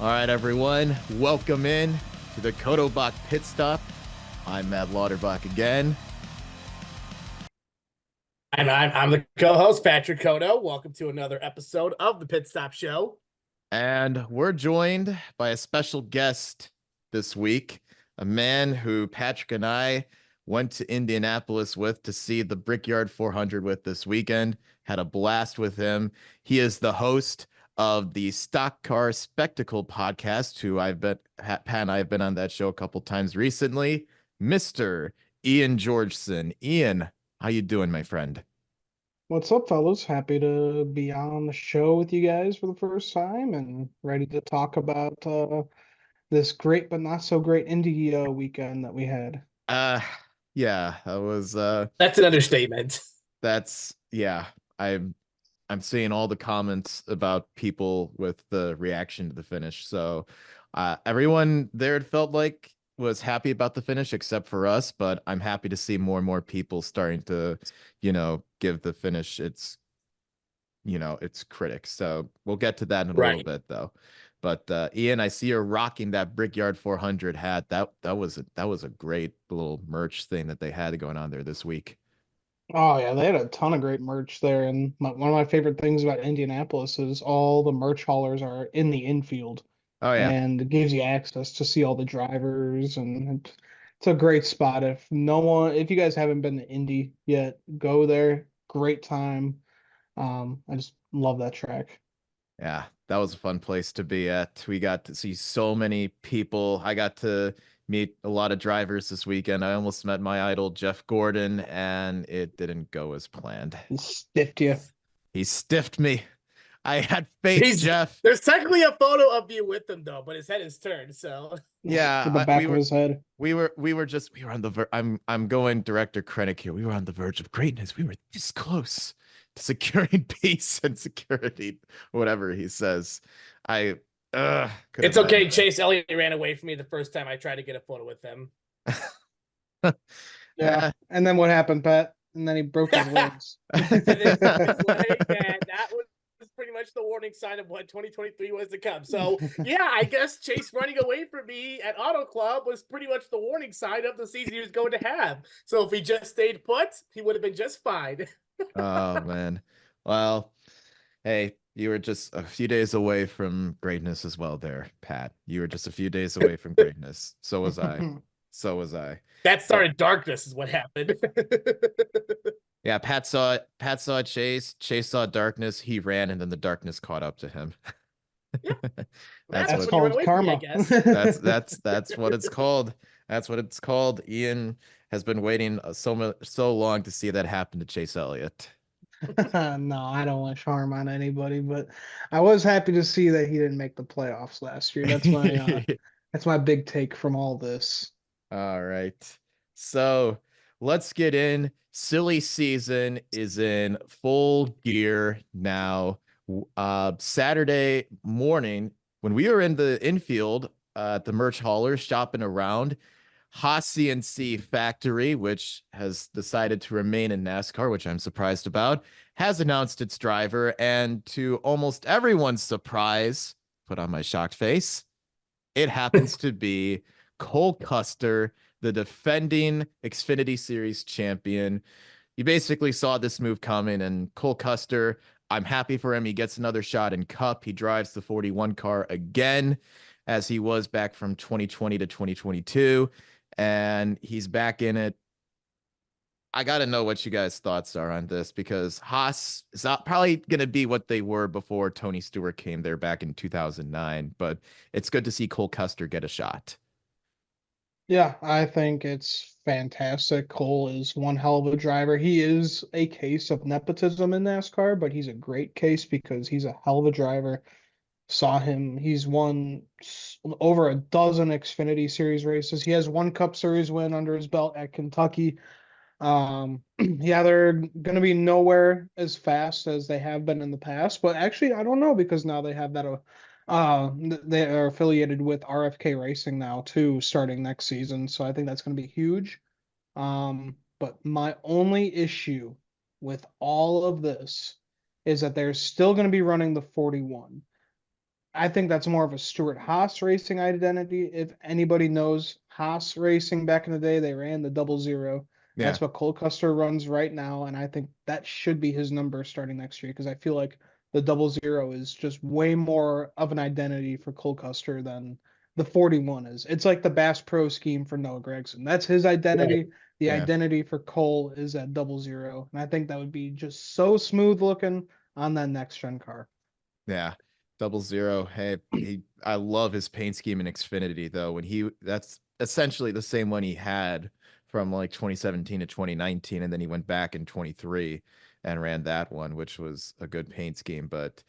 All right, everyone, welcome in to the Codo Bach Pitstop. I'm Matt Lauterbach again. And I'm the co-host, Patrick Codo. Welcome to another episode of the Pit Stop Show. And we're joined by a special guest this week, a man who Patrick and I went to Indianapolis with to see the Brickyard 400 with this weekend. Had a blast with him. He is the host of the Stock Car Spectacle podcast, who Pat and I have been on that show a couple times recently, Mr. Ian Georgeson. Ian, how you doing, my friend? What's up, fellas? Happy to be on the show with you guys for the first time and ready to talk about this great but not so great indie weekend that we had. Uh yeah, that was That's an understatement. that's yeah. I'm seeing all the comments about people with the reaction to the finish. So everyone there, it felt like, was happy about the finish except for us, but I'm happy to see more and more people starting to, give the finish its critics. So we'll get to that in a little Right. bit though. But Ian, I see you're rocking that Brickyard 400 hat. That was a great little merch thing that they had going on there this week. Oh yeah, they had a ton of great merch there, and one of my favorite things about Indianapolis is all the merch haulers are in the infield, Oh yeah. and it gives you access to see all the drivers, and it's a great spot. If you guys haven't been to Indy yet, go there. Great time. I just love that track. Yeah, that was a fun place to be at. We got to see so many people. I got to meet a lot of drivers this weekend. I almost met my idol, Jeff Gordon, and it didn't go as planned. He stiffed you. He stiffed me. I had faith, He's Jeff. there's technically a photo of you with him though, but his head is turned. So To the Yeah, back of his head. we were on the I'm going director critic here. We were on the verge of greatness. We were this close to securing peace and security, whatever he says. I could it's have met okay. him. Chase Elliott ran away from me the first time I tried to get a photo with him. Yeah. And then what happened, Pat? And then he broke his legs. And then broke his leg, and that was pretty much the warning sign of what 2023 was to come. So yeah, I guess Chase running away from me at Auto Club was pretty much the warning sign of the season he was going to have. So if he just stayed put, he would have been just fine. Oh man. Well, hey, you were just a few days away from greatness as well there, Pat. You were just a few days away from greatness. So was I. So was I. That started darkness is what happened. Yeah, Pat saw Chase, Chase saw darkness, he ran, and then the darkness caught up to him. Yeah. That's That's what when you run called away from me, I karma. guess. that's what it's called. That's what it's called. Ian has been waiting so long to see that happen to Chase Elliott. No, I don't wish harm on anybody, but I was happy to see that he didn't make the playoffs last year. That's my big take from all this. All right. So let's get in. Silly season is in full gear now. Saturday morning, when we were in the infield at the merch hauler shopping around, Haas CNC Factory, which has decided to remain in NASCAR, which I'm surprised about, has announced its driver. And to almost everyone's surprise, put on my shocked face, it happens to be Cole Custer, the defending Xfinity Series champion. You basically saw this move coming, and Cole Custer, I'm happy for him. He gets another shot in Cup. He drives the 41 car again, as he was back from 2020 to 2022, and he's back in it. I got to know what you guys' thoughts are on this, because Haas is not probably going to be what they were before Tony Stewart came there back in 2009, but it's good to see Cole Custer get a shot. Yeah, I think it's fantastic. Cole is one hell of a driver. He is a case of nepotism in NASCAR, but he's a great case because he's a hell of a driver. Saw him. He's won over a dozen Xfinity Series races. He has one Cup Series win under his belt at Kentucky. Yeah, they're gonna be nowhere as fast as they have been in the past, but actually, I don't know because now they have that. They are affiliated with RFK Racing now too, starting next season. So I think that's gonna be huge. But my only issue with all of this is that they're still gonna be running the 41. I think that's more of a Stuart Haas racing identity. If anybody knows Haas racing back in the day, they ran the 00. Yeah. That's what Cole Custer runs right now, and I think that should be his number starting next year because I feel like the 00 is just way more of an identity for Cole Custer than the 41 is. It's like the Bass Pro scheme for Noah Gragson. That's his Right. identity. The Yeah. identity for Cole is at 00, and I think that would be just so smooth looking on that next gen car. Yeah. 00. Hey, I love his paint scheme in Xfinity though. That's essentially the same one he had from like 2017 to 2019, and then he went back in 23 and ran that one, which was a good paint scheme. But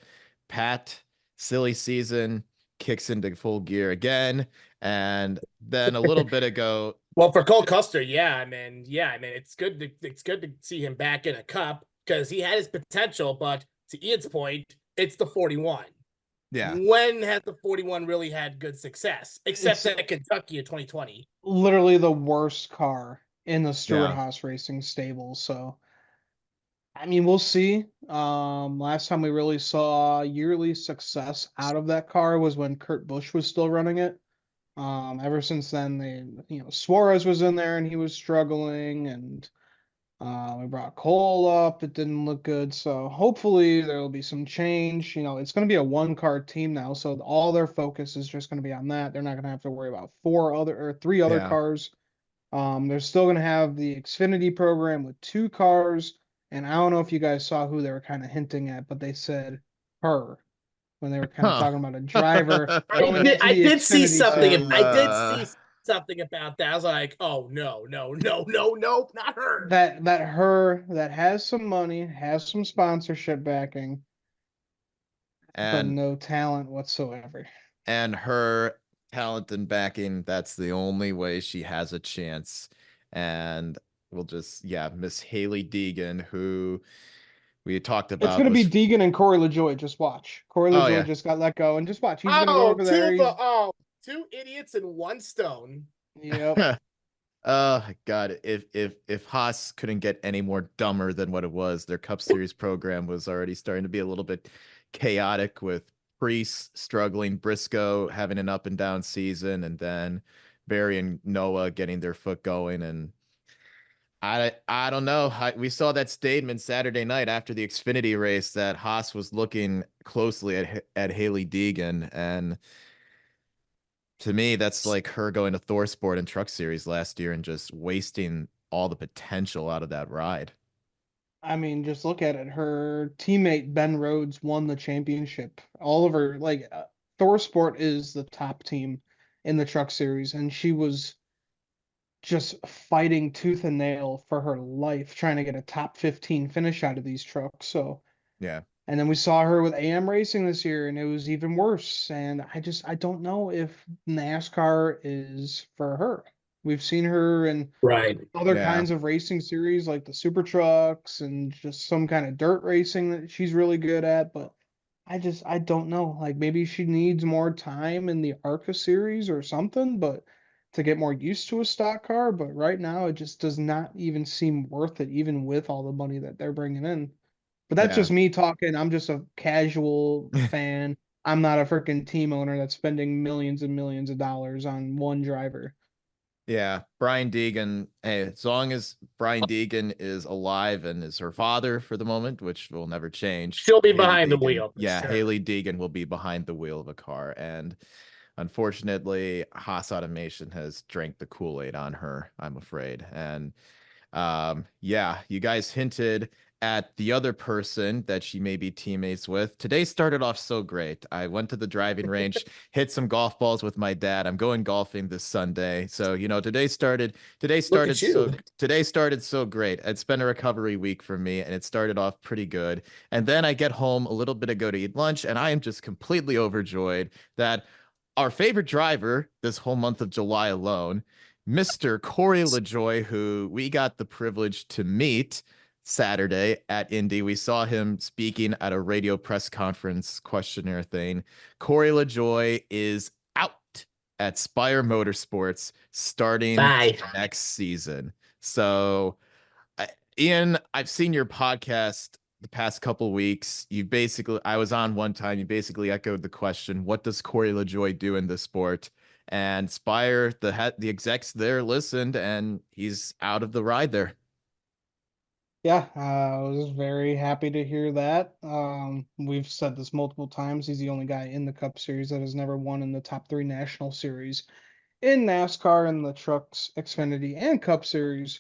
Pat, silly season, kicks into full gear again. And then a little bit ago, Well, for Cole Custer, I mean, it's good to see him back in a cup because he had his potential, but to Ian's point, it's the 41. yeah. When has the 41 really had good success? Except It's at Kentucky in 2020. literally the worst car in the Stewart Yeah. Haas Racing stable. So, I mean, we'll see. Last time we really saw yearly success out of that car was when Kurt Busch was still running it. Ever since then, Suarez was in there and he was struggling, and we brought Cole up. It didn't look good. So hopefully there will be some change. It's going to be a one-car team now, so all their focus is just going to be on that. They're not going to have to worry about three other Yeah. cars. They're still going to have the Xfinity program with two cars. And I don't know if you guys saw who they were kind of hinting at, but they said her when they were kind of Huh. talking about a driver I going did, into I the did see Xfinity something. Series. I did see something about that. I was like, oh no, not her. That has some money, has some sponsorship backing, but and no talent whatsoever. and her talent and backing, that's the only way she has a chance. And we'll just, yeah, Miss Haley Deegan, who we talked It's about gonna be was, Deegan and Corey LaJoy. Just watch. Corey oh LaJoy yeah. just got let go, and just watch. He's gonna go over there. Two idiots in one stone. Yep. Oh God, if Haas couldn't get any more dumber than what it was, their Cup Series program was already starting to be a little bit chaotic with Priest struggling, Briscoe having an up and down season, and then Barry and Noah getting their foot going. And I don't know. We saw that statement Saturday night after the Xfinity race that Haas was looking closely at Haley Deegan, and to me, that's like her going to Thor Sport and Truck Series last year and just wasting all the potential out of that ride. I mean, just look at it. Her teammate Ben Rhodes won the championship. All of her Thor Sport is the top team in the Truck Series, and she was just fighting tooth and nail for her life trying to get a top 15 finish out of these trucks. So, Yeah. and then we saw her with AM Racing this year, and it was even worse. And I don't know if NASCAR is for her. We've seen her in Right. other Yeah. kinds of racing series like the super trucks and just some kind of dirt racing that she's really good at, but I don't know. Like maybe she needs more time in the ARCA series or something, but to get more used to a stock car. But right now, it just does not even seem worth it, even with all the money that they're bringing in. But that's Yeah. just me talking. I'm just a casual fan. I'm not a freaking team owner that's spending millions and millions of dollars on one driver. Yeah. Brian Deegan. Hey, as long as Brian Deegan is alive and is her father for the moment, which will never change, She'll be Haley behind the Deegan. wheel. For Yeah. sure. Haley Deegan will be behind the wheel of a car. And unfortunately, Haas Automation has drank the Kool-Aid on her, I'm afraid. And yeah, you guys hinted at the other person that she may be teammates with. Today started off so great. I went to the driving range, hit some golf balls with my dad. I'm going golfing this Sunday. So, Look at you. today started so great. It's been a recovery week for me and it started off pretty good. And then I get home a little bit ago to eat lunch and I am just completely overjoyed that our favorite driver this whole month of July alone, Mr. Corey LaJoy, who we got the privilege to meet Saturday at Indy. We saw him speaking at a radio press conference questionnaire thing. Corey LaJoy is out at Spire Motorsports starting Bye. next season. So, Ian, I've seen your podcast the past couple weeks, I was on one time, you basically echoed the question, what does Corey LaJoie do in this sport? And Spire, the execs there listened, and he's out of the ride there. Yeah, I was very happy to hear that. We've said this multiple times. He's the only guy in the Cup Series that has never won in the top 3 national series in NASCAR in the Trucks, Xfinity, and Cup Series.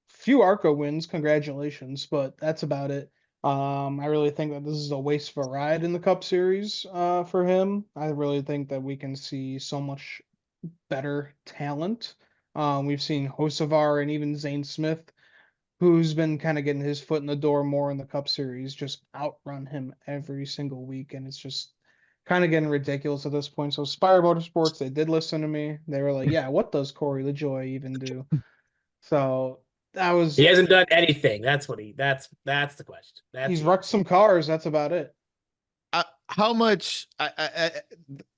Few ARCA wins, congratulations, but that's about it. I really think that this is a waste of a ride in the Cup Series for him. I really think that we can see so much better talent. We've seen Hocevar and even Zane Smith, who's been kind of getting his foot in the door more in the Cup Series, just outrun him every single week, and it's just kind of getting ridiculous at this point. So Spire Motorsports, they did listen to me. They were like, "Yeah, what does Corey LaJoie even do?" So that He was hasn't done anything. That's what he. That's the question. That's he's the wrecked answer. some cars. That's about it. How much?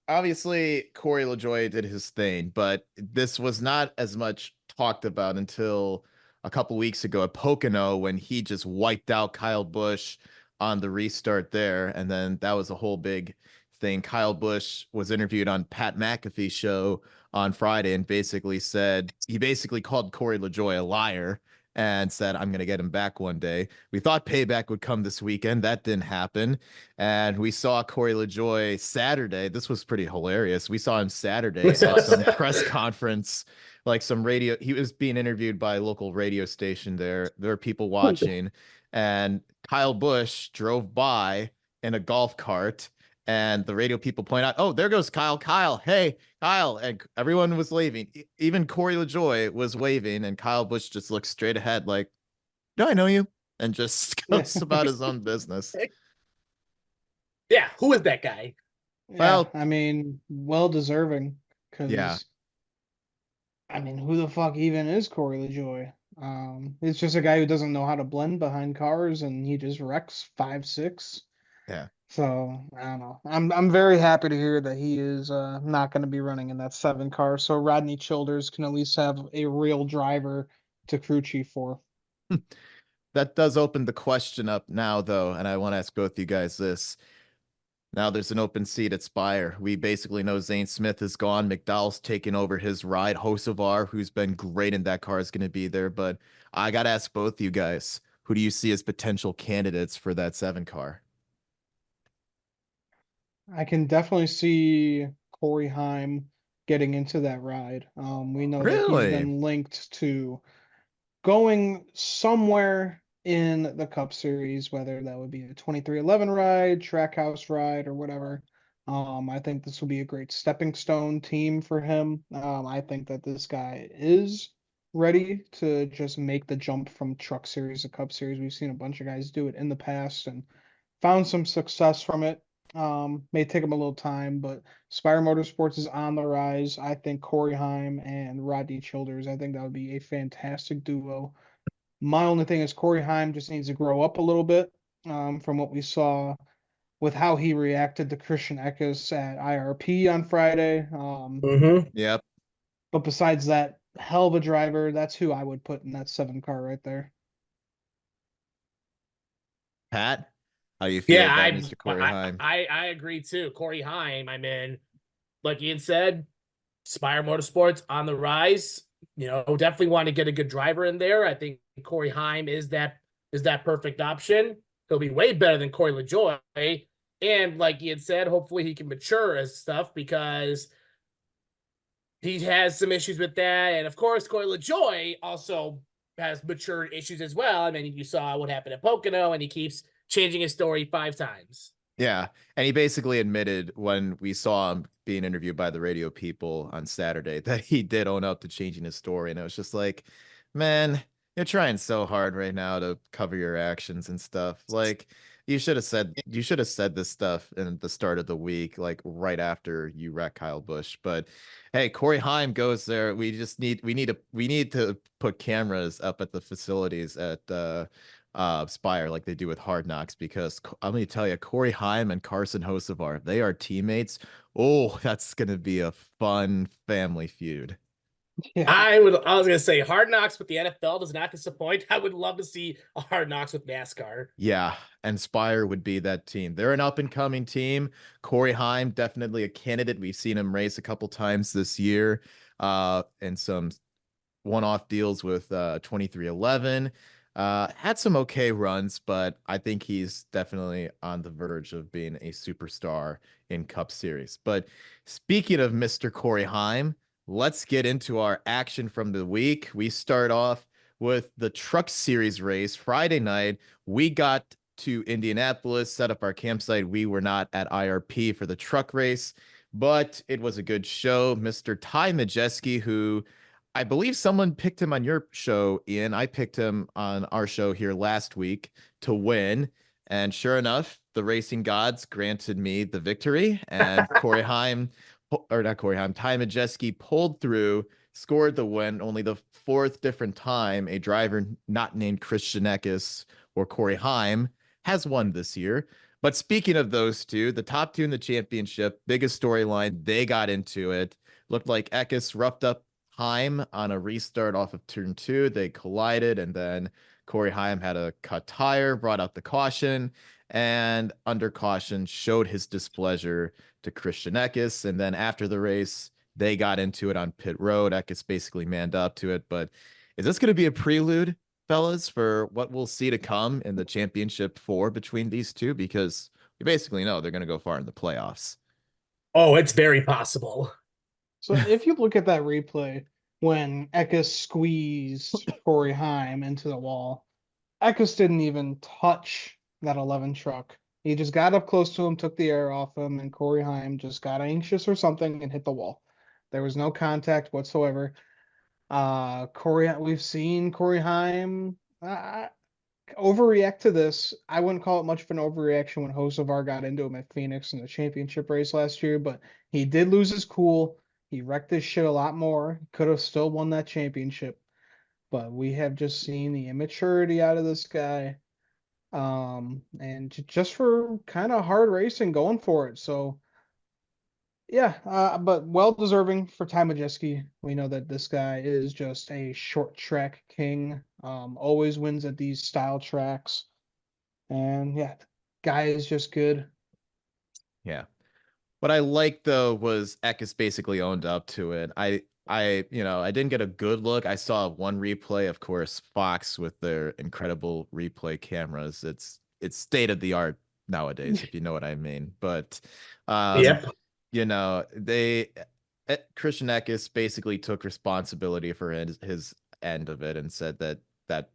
Obviously, Corey LaJoie did his thing, but this was not as much talked about until a couple weeks ago at Pocono when he just wiped out Kyle Busch on the restart there, and then that was a whole big thing. Kyle Busch was interviewed on Pat McAfee's show on Friday and basically called Corey LaJoie a liar and said, I'm going to get him back one day. We thought payback would come this weekend. That didn't happen. And we saw Corey LaJoie Saturday. This was pretty hilarious. We saw him Saturday at some press conference, like some radio. He was being interviewed by a local radio station there. There were people watching. And Kyle Busch drove by in a golf cart. And the radio people point out, oh, there goes Kyle. Kyle, hey, Kyle. And everyone was waving. Even Corey LaJoie was waving. And Kyle Busch just looked straight ahead like, do I know you? And just goes about his own business. Yeah, who is that guy? Yeah, Well, I mean, well deserving yeah. because I mean, who the fuck even is Corey LaJoie? It's just a guy who doesn't know how to blend behind cars, and he just wrecks 5-6. Yeah. So I don't know. I'm very happy to hear that he is not going to be running in that 7 car. So Rodney Childers can at least have a real driver to crew chief for. That does open the question up now, though, and I want to ask both you guys this. Now there's an open seat at Spire. We basically know Zane Smith is gone. McDowell's taking over his ride. Hocevar, who's been great in that car, is going to be there. But I got to ask both you guys, who do you see as potential candidates for that 7 car? I can definitely see Corey Heim getting into that ride. We know that he's Really? been linked to going somewhere in the Cup Series, whether that would be a 2311 ride, Trackhouse ride, or whatever. I think this will be a great stepping stone team for him. I think that this guy is ready to just make the jump from Truck Series to Cup Series. We've seen a bunch of guys do it in the past and found some success from it. May take him a little time, but Spire Motorsports is on the rise. I think Corey Heim and Rodney Childers, I think that would be a fantastic duo. My only thing is Corey Heim just needs to grow up a little bit from what we saw with how he reacted to Christian Eckes at IRP on Friday. Mm-hmm. Yep. But besides that, hell of a driver. That's who I would put in that 7 car right there. Pat, how do you feel Yeah, about Mr. Corey I Heim? I I agree too. Corey Heim. I mean, like Ian said, Spire Motorsports on the rise. Definitely want to get a good driver in there. I think Corey Heim is that perfect option. He'll be way better than Corey LaJoie. And like Ian said, hopefully he can mature as stuff because he has some issues with that. And of course, Corey LaJoie also has matured issues as well. I mean, you saw what happened at Pocono, and he keeps changing his story 5 times. Yeah. And he basically admitted when we saw him being interviewed by the radio people on Saturday that he did own up to changing his story. And it was just like, man, you're trying so hard right now to cover your actions and stuff. Like you should have said this stuff in the start of the week, like right after you wreck Kyle Busch. But hey, Corey Heim goes there. We need to put cameras up at the facilities at Spire like they do with Hard Knocks because I'm going to tell you, Corey Heim and Carson Hocevar, they are teammates. Oh, that's going to be a fun family feud. Yeah. I was gonna say Hard Knocks with the NFL does not disappoint. I would love to see a Hard Knocks with NASCAR. Yeah, and Spire would be that team. They're an up and coming team. Corey Heim, definitely a candidate. We've seen him race a couple times this year, and some one-off deals with 2311. Had some okay runs, but I think he's definitely on the verge of being a superstar in Cup Series. But speaking of Mr. Corey Heim, let's get into our action from the week. We start off with the Truck Series race Friday night. We got to Indianapolis, set up our campsite. We were not at IRP for the truck race, but it was a good show. Mr. Ty Majeski, who I believe someone picked him on your show, Ian. I picked him on our show here last week to win. And sure enough, the racing gods granted me the victory. And Corey Heim, or not Corey Heim, Ty Majeski pulled through, scored the win. Only the fourth different time a driver not named Christian Eckes or Corey Heim has won this year. But speaking of those two, the top two in the championship, biggest storyline, they got into it. Looked like Eckes roughed up Heim on a restart off of turn two. They collided, and then Corey Heim had a cut tire, brought out the caution, and under caution showed his displeasure to Christian Eckes. And then after the race, they got into it on pit road. Eckes basically manned up to it. But is this going to be a prelude, fellas, for what we'll see to come in the championship four between these two? Because we basically know they're going to go far in the playoffs. Oh, it's very possible. So if you look at that replay when Eckes squeezed Corey Heim into the wall, Eckes didn't even touch that 11 truck. He just got up close to him, took the air off him, and Corey Heim just got anxious or something and hit the wall. There was no contact whatsoever. We've seen Corey Heim overreact to this. I wouldn't call it much of an overreaction when Hocevar got into him at Phoenix in the championship race last year, but he did lose his cool. He wrecked his shit a lot more. Could have still won that championship, but we have just seen the immaturity out of this guy. And just for kind of hard racing, going for it. So yeah, but well deserving for Ty Majeski. We know that this guy is just a short track king. Always wins at these style tracks. And yeah, guy is just good. Yeah. What I liked though was Eckes basically owned up to it. I didn't get a good look. I saw one replay, of course, Fox with their incredible replay cameras. It's state of the art nowadays, if you know what I mean. But Yep. Christian Eckes basically took responsibility for his end of it and said that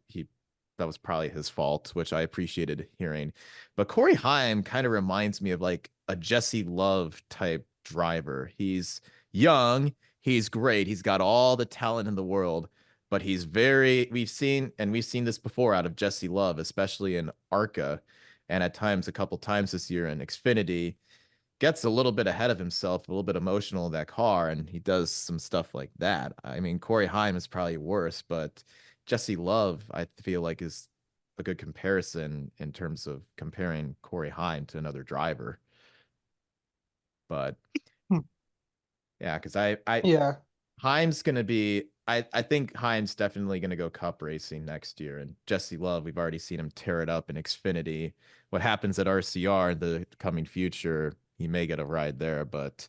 was probably his fault, which I appreciated hearing. But Corey Heim kind of reminds me of like a Jesse Love type driver. He's young, he's great, he's got all the talent in the world, but we've seen this before out of Jesse Love, especially in ARCA, and at times a couple times this year in Xfinity, gets a little bit ahead of himself, a little bit emotional in that car, and he does some stuff like that. I mean, Corey Heim is probably worse, but Jesse Love, I feel like, is a good comparison in terms of comparing Corey Heim to another driver. But Hmm. yeah, because I Yeah. Heim's gonna be I think Heim's definitely gonna go cup racing next year. And Jesse Love, we've already seen him tear it up in Xfinity. What happens at RCR in the coming future, he may get a ride there, but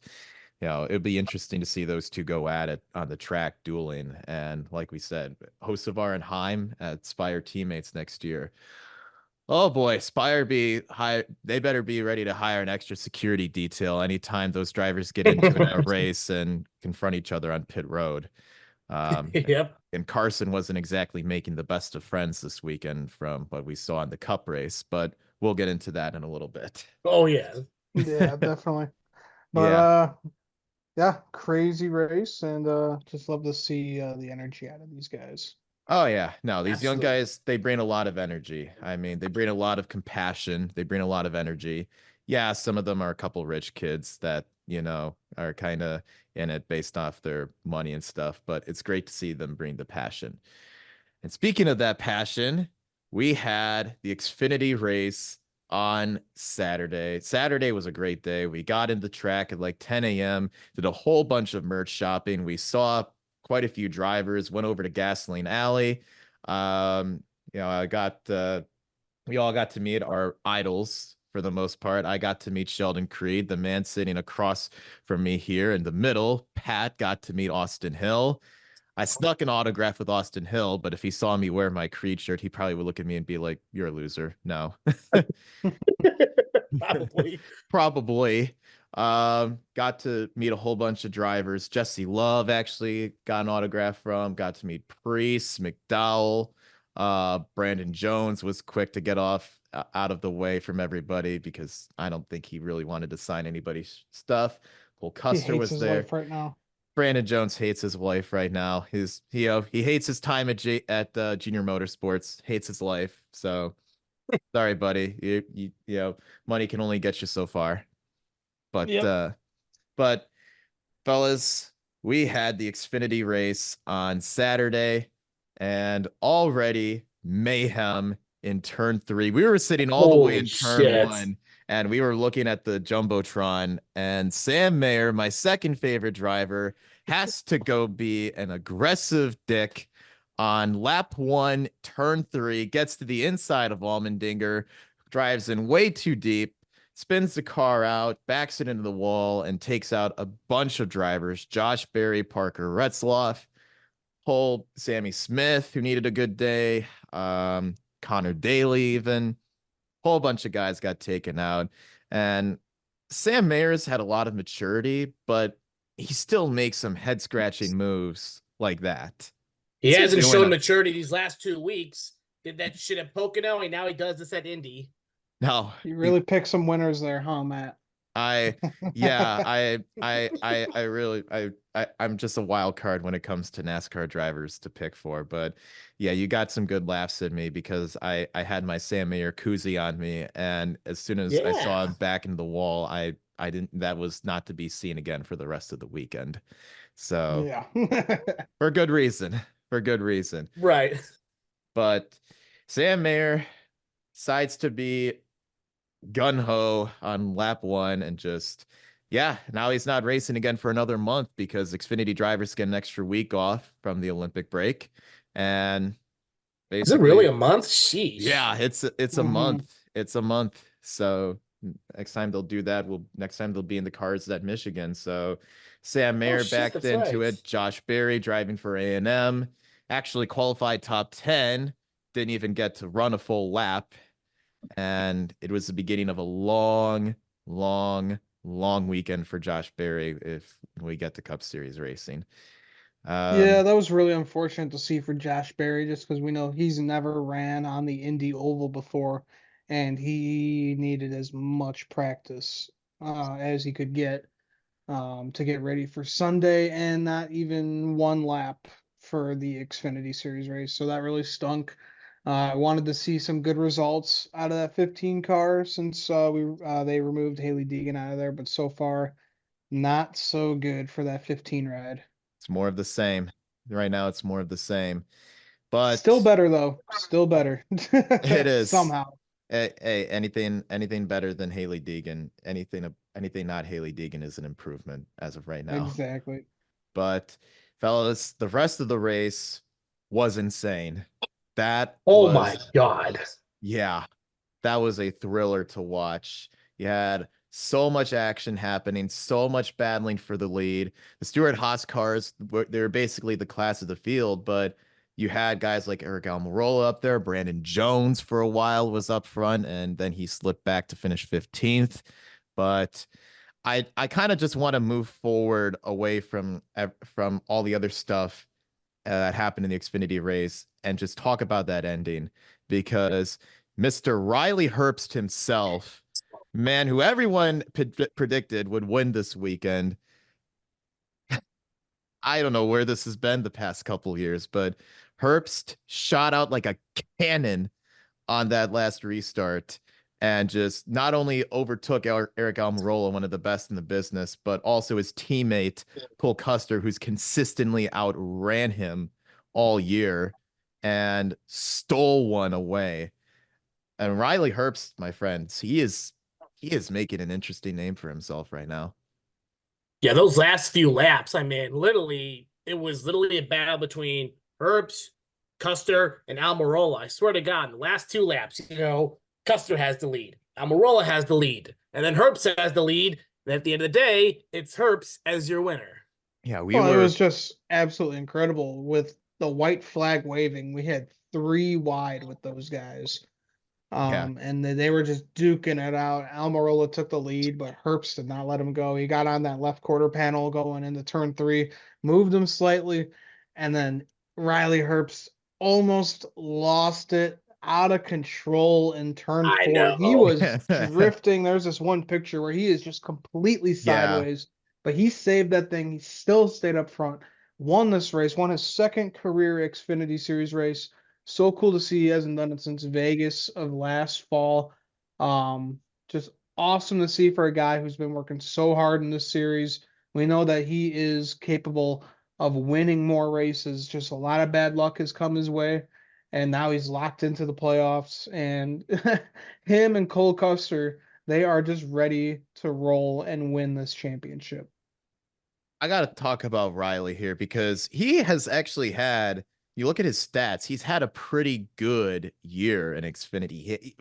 it'd be interesting to see those two go at it on the track dueling. And like we said, Hocevar and Heim at Spire teammates next year. Oh boy, Spire they better be ready to hire an extra security detail anytime those drivers get into a race and confront each other on pit road. Yep. And Carson wasn't exactly making the best of friends this weekend from what we saw in the cup race, but we'll get into that in a little bit. Oh yeah. Yeah, definitely. But Yeah. yeah, crazy race, and just love to see the energy out of these guys. Oh yeah. No, these young Absolutely. guys, they bring a lot of energy. I mean, they bring a lot of compassion. They bring a lot of energy. Yeah, some of them are a couple rich kids that, are kind of in it based off their money and stuff, but it's great to see them bring the passion. And speaking of that passion, we had the Xfinity race on Saturday. Saturday was a great day. We got in the track at like 10 a.m., did a whole bunch of merch shopping. We saw quite a few drivers. Went over to Gasoline Alley. You know, we all got to meet our idols for the most part. I got to meet Sheldon Creed, the man sitting across from me here in the middle. Pat got to meet Austin Hill. I snuck an autograph with Austin Hill, but if he saw me wear my Creed shirt, he probably would look at me and be like, "You're a loser." No. Probably. Probably. Got to meet a whole bunch of drivers. Jesse Love actually got an autograph from. Got to meet Priest, McDowell. Brandon Jones was quick to get off out of the way from everybody because I don't think he really wanted to sign anybody's stuff. Cole He Custer hates was his there. life right now. Brandon Jones hates his wife right now. He hates his time at Junior Motorsports. Hates his life. So sorry, buddy. You know, money can only get you so far. But Yep. but fellas, we had the Xfinity race on Saturday, and already mayhem in turn 3. We were sitting all the way Holy in turn shit. 1, and we were looking at the Jumbotron, and Sam Mayer, my second favorite driver, has to go be an aggressive dick on lap 1, turn 3, gets to the inside of Allmendinger, drives in way too deep, spins the car out, backs it into the wall, and takes out a bunch of drivers. Josh Berry, Parker Retzloff, whole Sammy Smith, who needed a good day, Connor Daly, even. Whole bunch of guys got taken out. And Sam Mayers had a lot of maturity, but he still makes some head-scratching moves like that. He What's hasn't doing shown up- maturity these last 2 weeks. Did that shit at Pocono, and now he does this at Indy. No, You really picked some winners there, huh, Matt? Yeah, I'm just a wild card when it comes to NASCAR drivers to pick for. But yeah, you got some good laughs at me because I had my Sam Mayer koozie on me, and as soon as I saw him back into the wall, I didn't, that was not to be seen again for the rest of the weekend. So Yeah. for good reason. For good reason. Right. But Sam Mayer decides to be gun-ho on lap 1 and just now he's not racing again for another month because Xfinity drivers get an extra week off from the Olympic break. And basically, is it really a month? Sheesh. Yeah, it's a month. It's a month. So next time they'll do that, next time they'll be in the cars at Michigan. So Sam Mayer backed into it. Josh Berry driving for A&M, actually qualified top 10, didn't even get to run a full lap. And it was the beginning of a long, long, long weekend for Josh Berry if we get to Cup Series racing. Yeah, that was really unfortunate to see for Josh Berry, just because we know he's never ran on the Indy Oval before, and he needed as much practice as he could get to get ready for Sunday, and not even one lap for the Xfinity Series race. So that really stunk. I wanted to see some good results out of that 15 car since they removed Haley Deegan out of there, but so far not so good for that 15 ride. It's more of the same. Right now, it's more of the same. But still better though. Still better. It is somehow. Hey, anything better than Haley Deegan, anything not Haley Deegan is an improvement as of right now. Exactly. But fellas, the rest of the race was insane. My God. Yeah, that was a thriller to watch. You had so much action happening, so much battling for the lead. The Stewart-Haas cars, they're basically the class of the field, but you had guys like Eric Almirola up there. Brandon Jones for a while was up front, and then he slipped back to finish 15th. But I kind of just want to move forward away from all the other stuff that happened in the Xfinity race and just talk about that ending, because Mr. Riley Herbst himself, man, who everyone predicted would win this weekend. I don't know where this has been the past couple years, but Herbst shot out like a cannon on that last restart and just not only overtook Eric Almirola, one of the best in the business, but also his teammate, Cole Custer, who's consistently outran him all year and stole one away. And Riley Herbst, my friends, he is making an interesting name for himself right now. Yeah, those last few laps, I mean, literally it was literally a battle between Herbst, Custer, and Almirola. I swear to God, in the last 2 laps, Custer has the lead. Almirola has the lead. And then Herbst has the lead. And at the end of the day, it's Herbst as your winner. Yeah, we Well, it were. was just absolutely incredible with the white flag waving. We had 3 wide with those guys. Yeah, And they were just duking it out. Almirola took the lead, but Herbst did not let him go. He got on that left quarter panel going into turn 3, moved him slightly, and then Riley Herbst almost lost it, out of control in turn I 4. He know. was drifting. There's this one picture where he is just completely yeah. sideways, but he saved that thing. He still stayed up front, won this race, won his second career Xfinity Series race. So cool to see. He hasn't done it since Vegas of last fall. Just awesome to see for a guy who's been working so hard in this series. We know that he is capable of winning more races. Just a lot of bad luck has come his way, and now he's locked into the playoffs. And him and Cole Custer, they are just ready to roll and win this championship. I got to talk about Riley here because he has actually had, you look at his stats, he's had a pretty good year in Xfinity.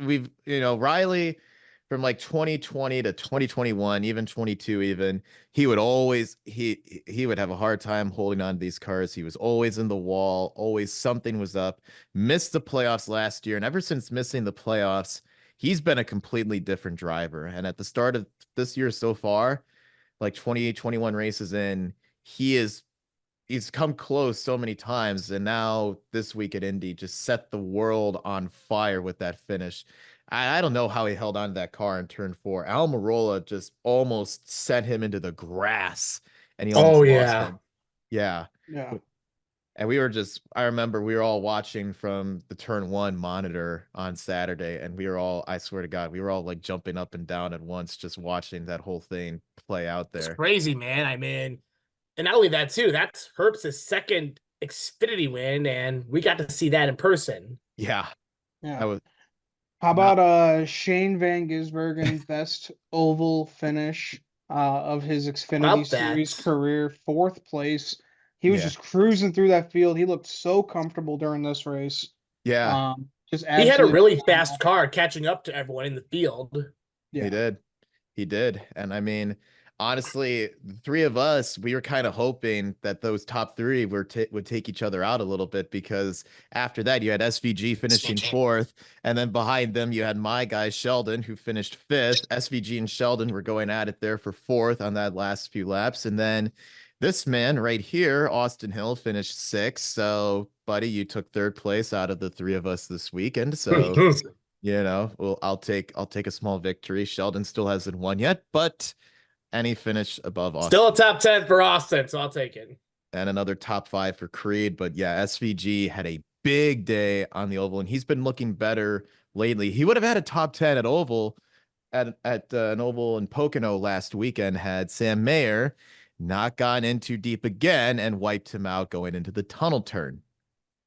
Riley from like 2020 to 2021, even 22 even, he would have a hard time holding on to these cars. He was always in the wall, always something was up. Missed the playoffs last year, and ever since missing the playoffs, he's been a completely different driver. And at the start of this year so far, like 28, 21 races in, he's come close so many times, and now this week at Indy just set the world on fire with that finish. I don't know how he held on to that car in turn 4. Almirola just almost sent him into the grass, and he almost Oh, lost yeah. him. Yeah. Yeah. And I remember we were all watching from the turn 1 monitor on Saturday, and I swear to God, we were all like jumping up and down at once, just watching that whole thing play out It's there. crazy, man. I mean, and not only that, too, that's Herbst's second Xfinity win, and we got to see that in person. Yeah. Yeah. That was How not, about Shane Van Gisbergen, best oval finish of his Xfinity About Series that. career, 4th place. He was yeah. just cruising through that field. He looked so comfortable during this race. Yeah, Just He had a absolutely really fast phenomenal. car catching up to everyone in the field. he Yeah. did. He did. And I mean, honestly, the three of us, we were kind of hoping that those top three would take each other out a little bit, because after that, you had SVG finishing 4th. And then behind them, you had my guy, Sheldon, who finished 5th. SVG and Sheldon were going at it there for 4th on that last few laps. And then this man right here, Austin Hill, finished 6th. So, buddy, you took 3rd place out of the three of us this weekend. So, well, I'll take a small victory. Sheldon still hasn't won yet, but any finish above Still a Austin, top 10 for Austin, so I'll take it. and another top 5 for Creed. But yeah, SVG had a big day on the oval, and he's been looking better lately. He would have had a top 10 at oval at an oval in Pocono last weekend had Sam Mayer not gone in too deep again and wiped him out going into the tunnel turn.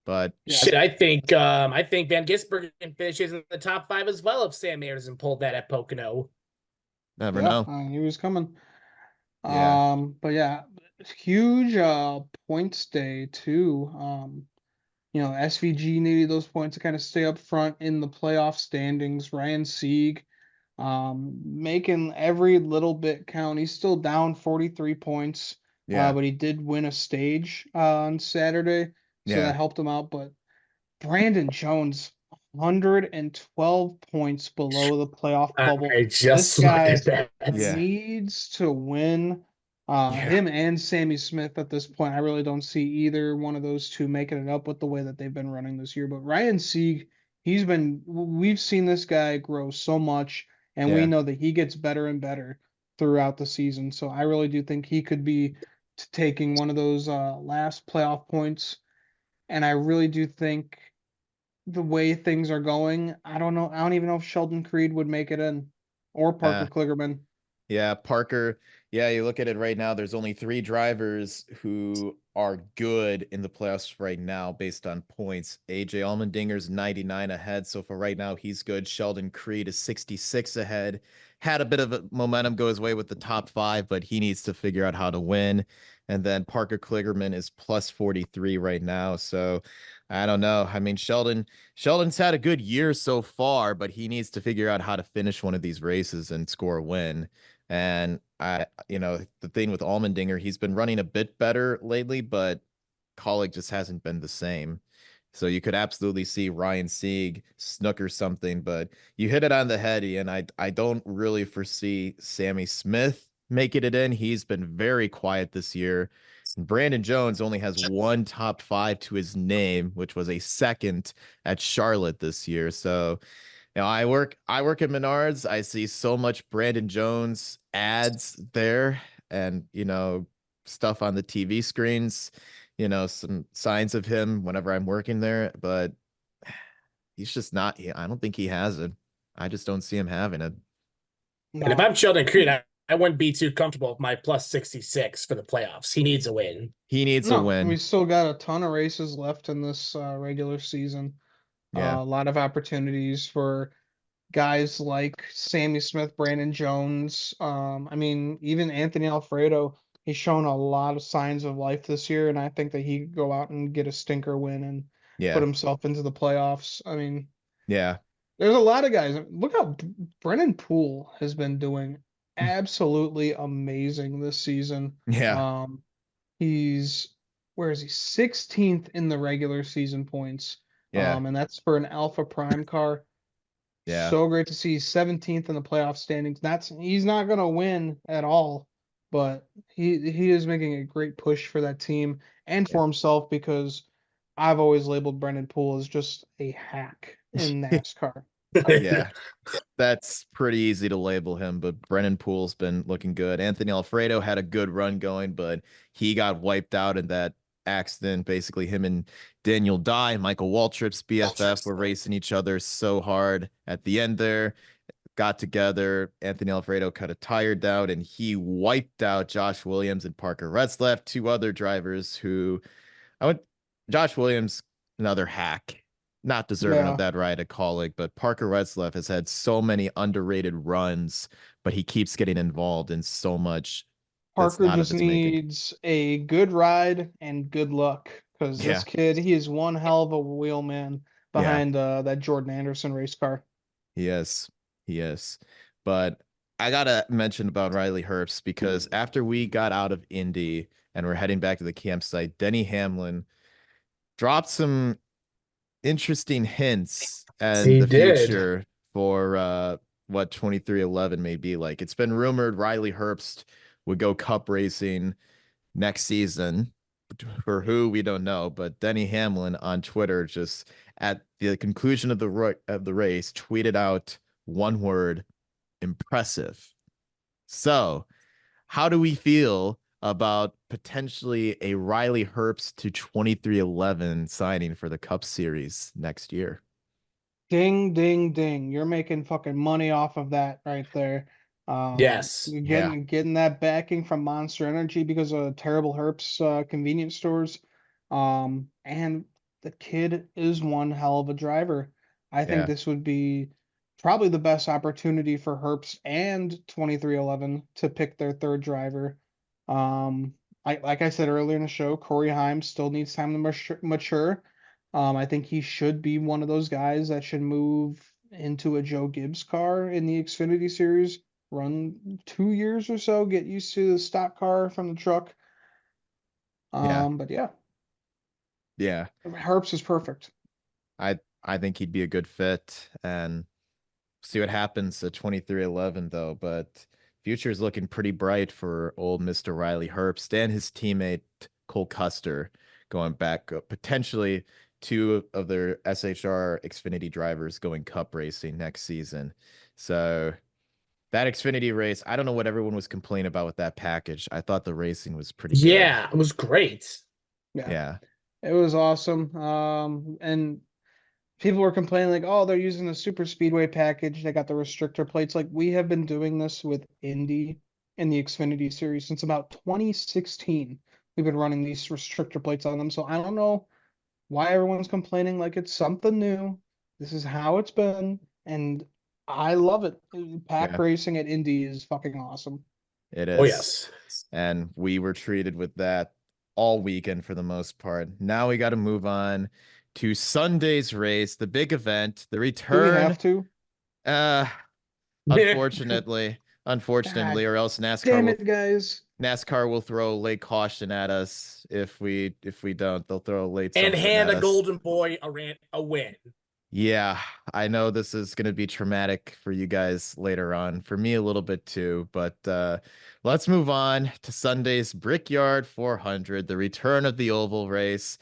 But Yeah. Shit, I think Van Gisbergen finishes in the top 5 as well if Sam Ayerson pulled that at Pocono. never Yeah. know. He was coming. Yeah. But yeah, huge points day too. SVG needed those points to kind of stay up front in the playoff standings. Ryan Sieg, making every little bit count. He's still down 43 points, Yeah. but he did win a stage on Saturday, so Yeah. that helped him out. But Brandon Jones, 112 points below the playoff bubble. I This just looked guy at that. Yeah. needs to win. Yeah. Him and Sammy Smith at this point. I really don't see either one of those two making it up with the way that they've been running this year. But Ryan Sieg, we've seen this guy grow so much, and we Yeah. know that he gets better and better throughout the season. So I really do think he could be taking one of those last playoff points. And I really do think the way things are going, I don't know. I don't even know if Sheldon Creed would make it in, or Parker Uh, Kligerman. Yeah, Parker. Yeah, you look at it right now, there's only three drivers who are good in the playoffs right now based on points. AJ Allmendinger's 99 ahead. So for right now, he's good. Sheldon Creed is 66 ahead. Had a bit of a momentum go his way with the top five, but he needs to figure out how to win. And then Parker Kligerman is plus 43 right now. So I don't know. I mean, Sheldon's had a good year so far, but he needs to figure out how to finish one of these races and score a win. And the thing with Allmendinger, he's been running a bit better lately, but Colleague just hasn't been the same. So you could absolutely see Ryan Sieg snooker something, but you hit it on the head, Ian. I don't really foresee Sammy Smith making it in. He's been very quiet this year. Brandon Jones only has one top five to his name, which was a second at Charlotte this year. So I work at Menards. I see so much Brandon Jones ads there and, stuff on the TV screens, some signs of him whenever I'm working there, but he's just not, I don't think he has it. I just don't see him having it. And if No, I'm Sheldon Creed, I wouldn't be too comfortable with my plus 66 for the playoffs. He needs a win. He needs a no, we win. still got a ton of races left in this regular season. Yeah. A lot of opportunities for guys like Sammy Smith, Brandon Jones. I mean, even Anthony Alfredo. He's shown a lot of signs of life this year, and I think that he could go out and get a stinker win and put Yeah. himself into the playoffs. I mean, Yeah. there's a lot of guys. Look how Brennan Poole has been doing absolutely amazing this season. Yeah. Um, he's where is he? 16th in the regular season points. Yeah. And that's for an Alpha Prime car. Yeah. So great to see 17th in the playoff standings. He's not gonna win at all, but he is making a great push for that team and for himself because I've always labeled Brendan Poole as just a hack in NASCAR. Yeah. That's pretty easy to label him, but Brennan Poole's been looking good. Anthony Alfredo had a good run going, but he got wiped out in that accident. Basically, him and Daniel Dye, Michael Waltrip's BFF, were racing each other so hard at the end there. Got together. Anthony Alfredo cut a tire down, and he wiped out Josh Williams and Parker Retzlaff, two other drivers who I went Josh Williams, another hack, not deserving of Yeah, that ride at Colleague, but Parker Retzlaff has had so many underrated runs, but he keeps getting involved in so much that's Parker not of just his making. needs a good ride and good luck because this Yeah, kid, he is one hell of a wheelman yeah, behind that Jordan Anderson race car. he is. He is. But I gotta mention about Riley Herbst because after we got out of Indy and we're heading back to the campsite, Denny Hamlin dropped some interesting hints and He the did. future for what 2311 may be like. It's been rumored Riley Herbst would go cup racing next season. For who we don't know, but Denny Hamlin on Twitter just at the conclusion of the race tweeted out one word: impressive. So, how do we feel about potentially a Riley Herbst to 2311 signing for the Cup Series next year? Ding, ding, ding. You're making fucking money off of that right there. Yes. You're Yeah, getting that backing from Monster Energy because of terrible Herps convenience stores. And the kid is one hell of a driver. I think yeah, this would be probably the best opportunity for Herps and 2311 to pick their third driver. Um, like I said earlier in the show, Corey Heim still needs time to mature. I think he should be one of those guys that should move into a Joe Gibbs car in the Xfinity Series, run 2 years or so, get used to the stock car from the truck. yeah, But yeah, yeah. Harps is perfect. I think he'd be a good fit and see what happens at 2311 though, but future is looking pretty bright for old Mr. Riley Herbst and his teammate Cole Custer going back potentially two of their SHR Xfinity drivers going cup racing next season. So that Xfinity race, I don't know what everyone was complaining about with that package. I thought the racing was pretty good. Yeah, it was great. Yeah, Yeah. it was awesome. And people were complaining like, oh, they're using the super speedway package. They got the restrictor plates. Like we have been doing this with Indy in the Xfinity Series since about 2016. We've been running these restrictor plates on them, so I don't know why everyone's complaining like it's something new. This is how it's been, and I love it. Pack Yeah, racing at Indy is fucking awesome. it Oh is. yes. And we were treated with that all weekend for the most part. Now we got to move on to Sunday's race, the big event, the Do we return. have to? Uh, unfortunately, God or else damn it, guys. NASCAR will throw late caution at us if we don't. They'll throw late And something hand at a us. golden boy a win. Yeah, I know this is going to be traumatic for you guys later on. For me, a little bit too. But let's move on to Sunday's Brickyard 400, the return of the oval race.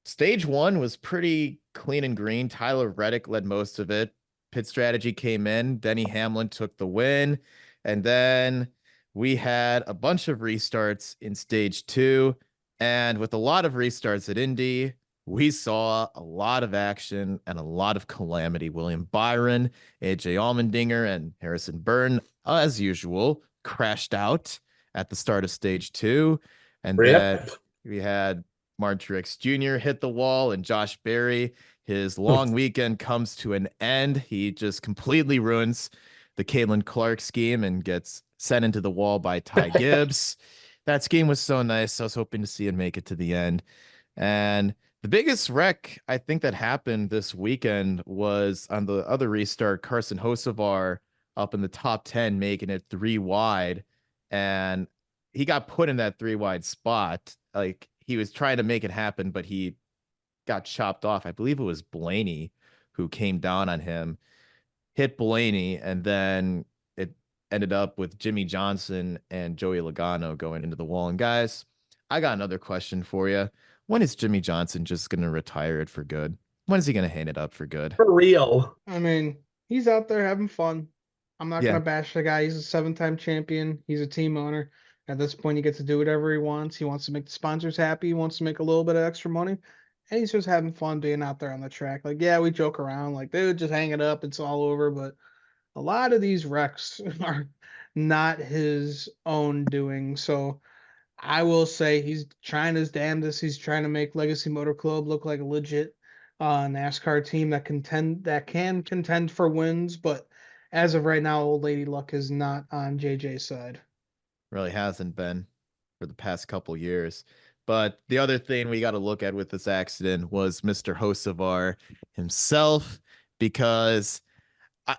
Stage one was pretty clean and green. Tyler Reddick led most of it. Pit strategy came in. Denny Hamlin took the win. And then we had a bunch of restarts in stage two. And with a lot of restarts at Indy, we saw a lot of action and a lot of calamity. William Byron, AJ Allmendinger, and Harrison Burton, as usual, crashed out at the start of stage two. And then Yep. we had Martin Truex Jr. hit the wall, and Josh Berry, his long weekend comes to an end. He just completely ruins the Caitlin Clark scheme and gets sent into the wall by Ty Gibbs. That scheme was so nice. I was hoping to see him make it to the end. And the biggest wreck I think that happened this weekend was on the other restart, Carson Hocevar up in the top 10, making it 3 wide. And he got put in that 3 wide spot. Like he was trying to make it happen, but he got chopped off. I believe it was Blaney who came down on him, hit Blaney, and then it ended up with Jimmy Johnson and Joey Logano going into the wall. And guys, I got another question for you. When is Jimmy Johnson just going to retire it for good? When is he going to hang it up for good? For real. I mean, he's out there having fun. I'm not Yeah, gonna bash the guy. He's a 7-time champion. He's a team owner. At this point, he gets to do whatever he wants. He wants to make the sponsors happy. He wants to make a little bit of extra money. And he's just having fun being out there on the track. Like, yeah, we joke around, like, dude, just hang it up, it's all over. But a lot of these wrecks are not his own doing. So I will say he's trying his damnedest. He's trying to make Legacy Motor Club look like a legit NASCAR team that can contend for wins. But as of right now, Old Lady Luck is not on JJ's side. really hasn't been for the past couple years. But the other thing we got to look at with this accident was Mr. Hocevar himself, because I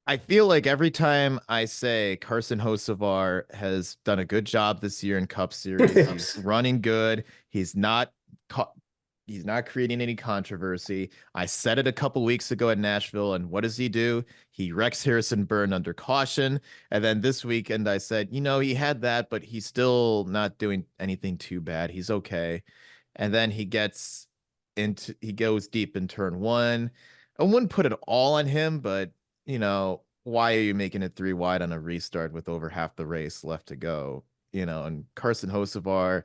I feel like every time I say Carson Hocevar has done a good job this year in Cup Series, he's running good. He's not creating any controversy. I said it a couple weeks ago at Nashville, and what does he do? He wrecks Harrison Burton under caution. And then this weekend, I said, he had that, but he's still not doing anything too bad. He's okay. And then he goes deep in turn one. I wouldn't put it all on him, but why are you making it 3 wide on a restart with over half the race left to go? And Carson Hocevar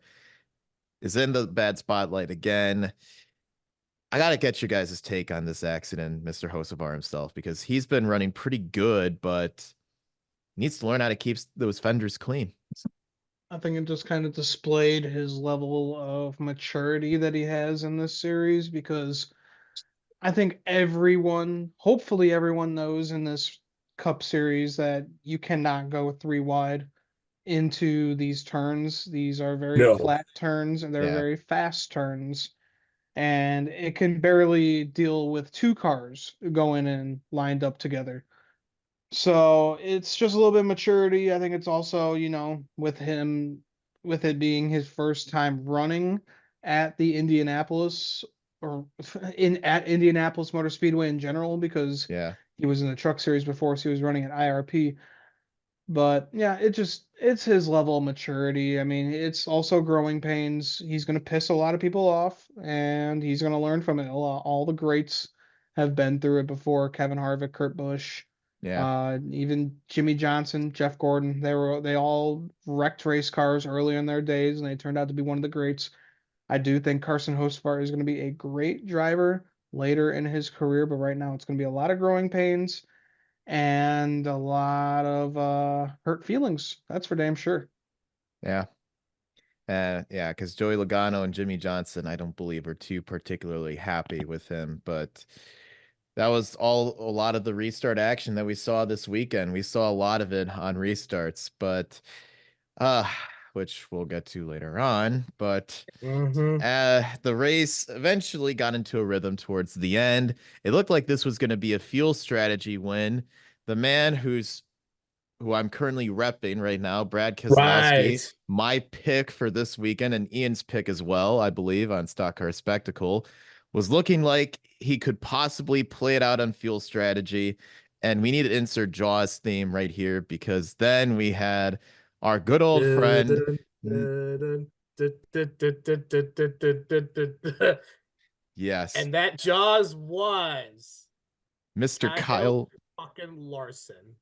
is in the bad spotlight again. I got to get you guys' take on this accident, Mr. Hocevar himself, because he's been running pretty good, but needs to learn how to keep those fenders clean. I think it just kind of displayed his level of maturity that he has in this series because I think hopefully everyone knows in this Cup Series that you cannot go 3 wide into these turns. These are very No. flat turns and they're Yeah. very fast turns. And it can barely deal with 2 cars going in lined up together. So it's just a little bit of maturity. I think it's also, with it being his first time running at the Indianapolis or at Indianapolis Motor Speedway in general, because Yeah. he was in the truck series before, so he was running at IRP. But yeah, it's his level of maturity. I mean, it's also growing pains. He's gonna piss a lot of people off, and he's gonna learn from it. All the greats have been through it before. Kevin Harvick, Kurt Busch, Yeah. even Jimmy Johnson, Jeff Gordon. They all wrecked race cars early in their days, and they turned out to be one of the greats. I do think Carson Hocevar is going to be a great driver later in his career, but right now it's going to be a lot of growing pains. and a lot of hurt feelings. That's for damn sure. Yeah. Yeah, because Joey Logano and Jimmy Johnson, I don't believe, are too particularly happy with him. But that was a lot of the restart action that we saw this weekend. We saw a lot of it on restarts, but uh, which we'll get to later on. But the race eventually got into a rhythm towards the end. It looked like this was going to be a fuel strategy win. The man who I'm currently repping right now, Brad Keselowski, Right. my pick for this weekend, and Ian's pick as well, I believe, on Stock Car Spectacle, was looking like he could possibly play it out on fuel strategy. And we need to insert Jaws theme right here because then we had our good old friend. Yes, And that Jaws was Mr. Kyle Kyle. fucking Larson.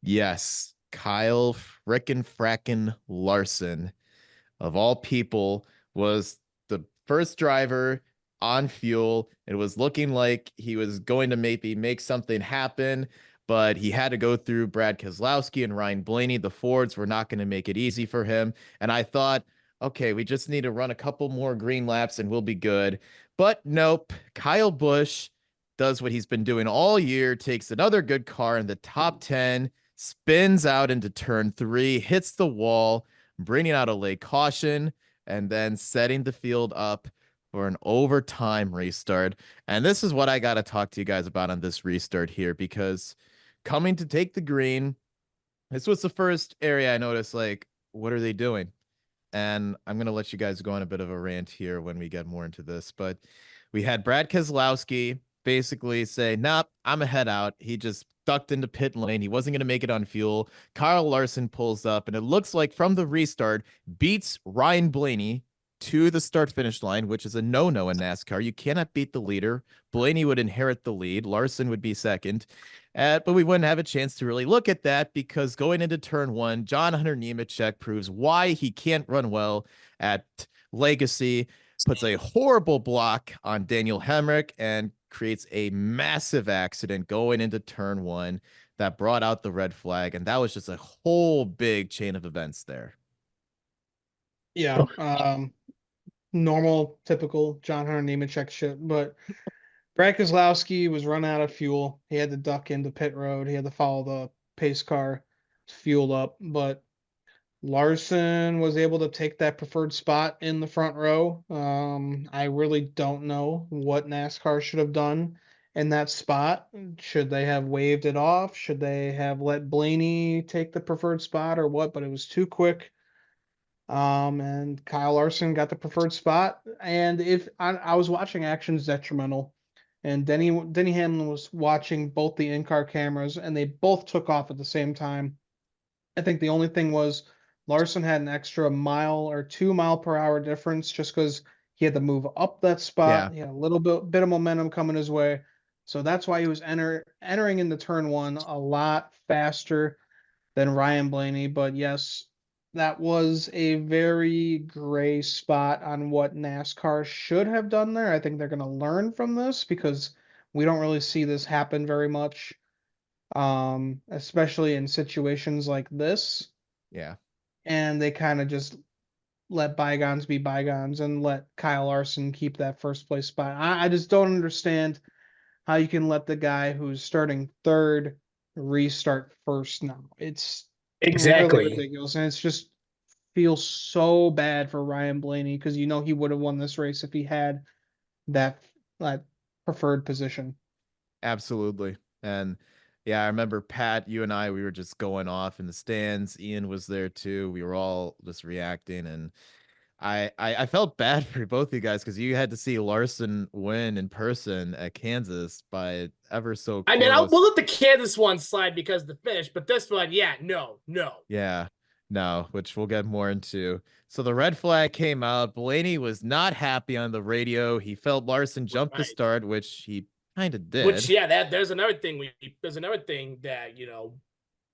Yes, Kyle frackin' Larson, of all people, was the first driver on fuel. It was looking like he was going to maybe make something happen, but he had to go through Brad Keselowski and Ryan Blaney. The Fords were not going to make it easy for him. And I thought, okay, we just need to run a couple more green laps and we'll be good. But nope, Kyle Busch does what he's been doing all year, takes another good car in the top 10, spins out into turn 3, hits the wall, bringing out a late caution, and then setting the field up for an overtime restart. And this is what I got to talk to you guys about on this restart here, because coming to take the green, this was the first area I noticed, like, what are they doing? And I'm going to let you guys go on a bit of a rant here when we get more into this. But we had Brad Keselowski basically say, nope, I'm a head out. He just ducked into pit lane. He wasn't going to make it on fuel. Kyle Larson pulls up, and it looks like from the restart, beats Ryan Blaney to the start finish line, which is a no-no in NASCAR. You cannot beat the leader. Blaney would inherit the lead. Larson would be second. But we wouldn't have a chance to really look at that because going into turn 1, John Hunter Nemechek proves why he can't run well at Legacy, puts a horrible block on Daniel Hemrick, and creates a massive accident going into turn 1 that brought out the red flag. And that was just a whole big chain of events there. Yeah. Normal, typical John Hunter Nemechek shit. But Brad Keselowski was running out of fuel. He had to duck into pit road. He had to follow the pace car to fuel up. But Larson was able to take that preferred spot in the front row. I really don't know what NASCAR should have done in that spot. Should they have waved it off? Should they have let Blaney take the preferred spot or what? But it was too quick. And Kyle Larson got the preferred spot. And if I was watching Actions Detrimental, and Denny Hamlin was watching both the in-car cameras, and they both took off at the same time. I think the only thing was Larson had an extra mile or 2 mile per hour difference just because he had to move up that spot. Yeah, He had a little bit of momentum coming his way. So that's why he was entering into turn 1 a lot faster than Ryan Blaney. But yes, that was a very gray spot on what NASCAR should have done there. I think they're going to learn from this because we don't really see this happen very much, especially in situations like this. yeah. And they kind of just let bygones be bygones and let Kyle Larson keep that first place spot. I just don't understand how you can let the guy who's starting third restart first now. It's really Exactly. ridiculous. And it's just feels so bad for Ryan Blaney because you know he would have won this race if he had that that preferred position. Absolutely. And yeah, I remember Pat, you and I, we were just going off in the stands. Ian was there too. We were all just reacting. And I felt bad for both of you guys because you had to see Larson win in person at Kansas by ever so I mean, close. we'll let the Kansas one slide because of the finish, but this one, yeah, no. Yeah, no, which we'll get more into. So the red flag came out. Blaney was not happy on the radio. He felt Larson jumped the Right. start, which he kind of Which, did. yeah, there's another thing that,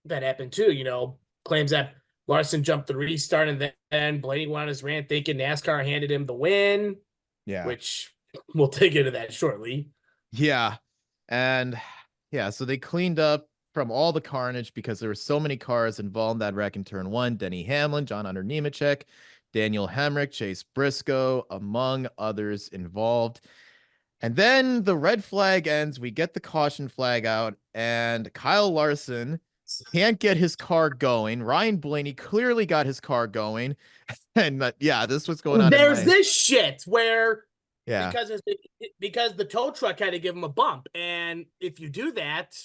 that happened too, claims that Larson jumped the restart and then Blaney went on his rant thinking NASCAR handed him the win, Yeah. which we'll dig into that shortly. Yeah. And yeah, so they cleaned up from all the carnage because there were so many cars involved in that wreck in turn 1. Denny Hamlin, John Hunter Nemechek, Daniel Hemrick, Chase Briscoe, among others involved. And then the red flag ends. We get the caution flag out, and Kyle Larson can't get his car going. Ryan Blaney clearly got his car going. And yeah, this was going on. There's this shit where yeah, because the tow truck had to give him a bump, and if you do that,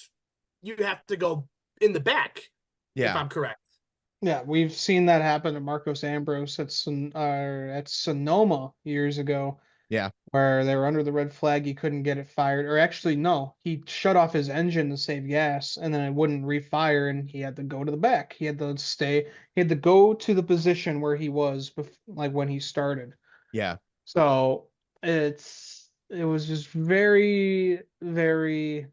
you have to go in the back. Yeah, if I'm correct. Yeah, we've seen that happen to Marcos Ambrose at Sonoma years ago. Yeah, where they were under the red flag, he couldn't get it fired, or actually no, he shut off his engine to save gas, and then it wouldn't refire, and he had to go to the back. He had to go to the position where he was like when he started. Yeah. So it was just very, very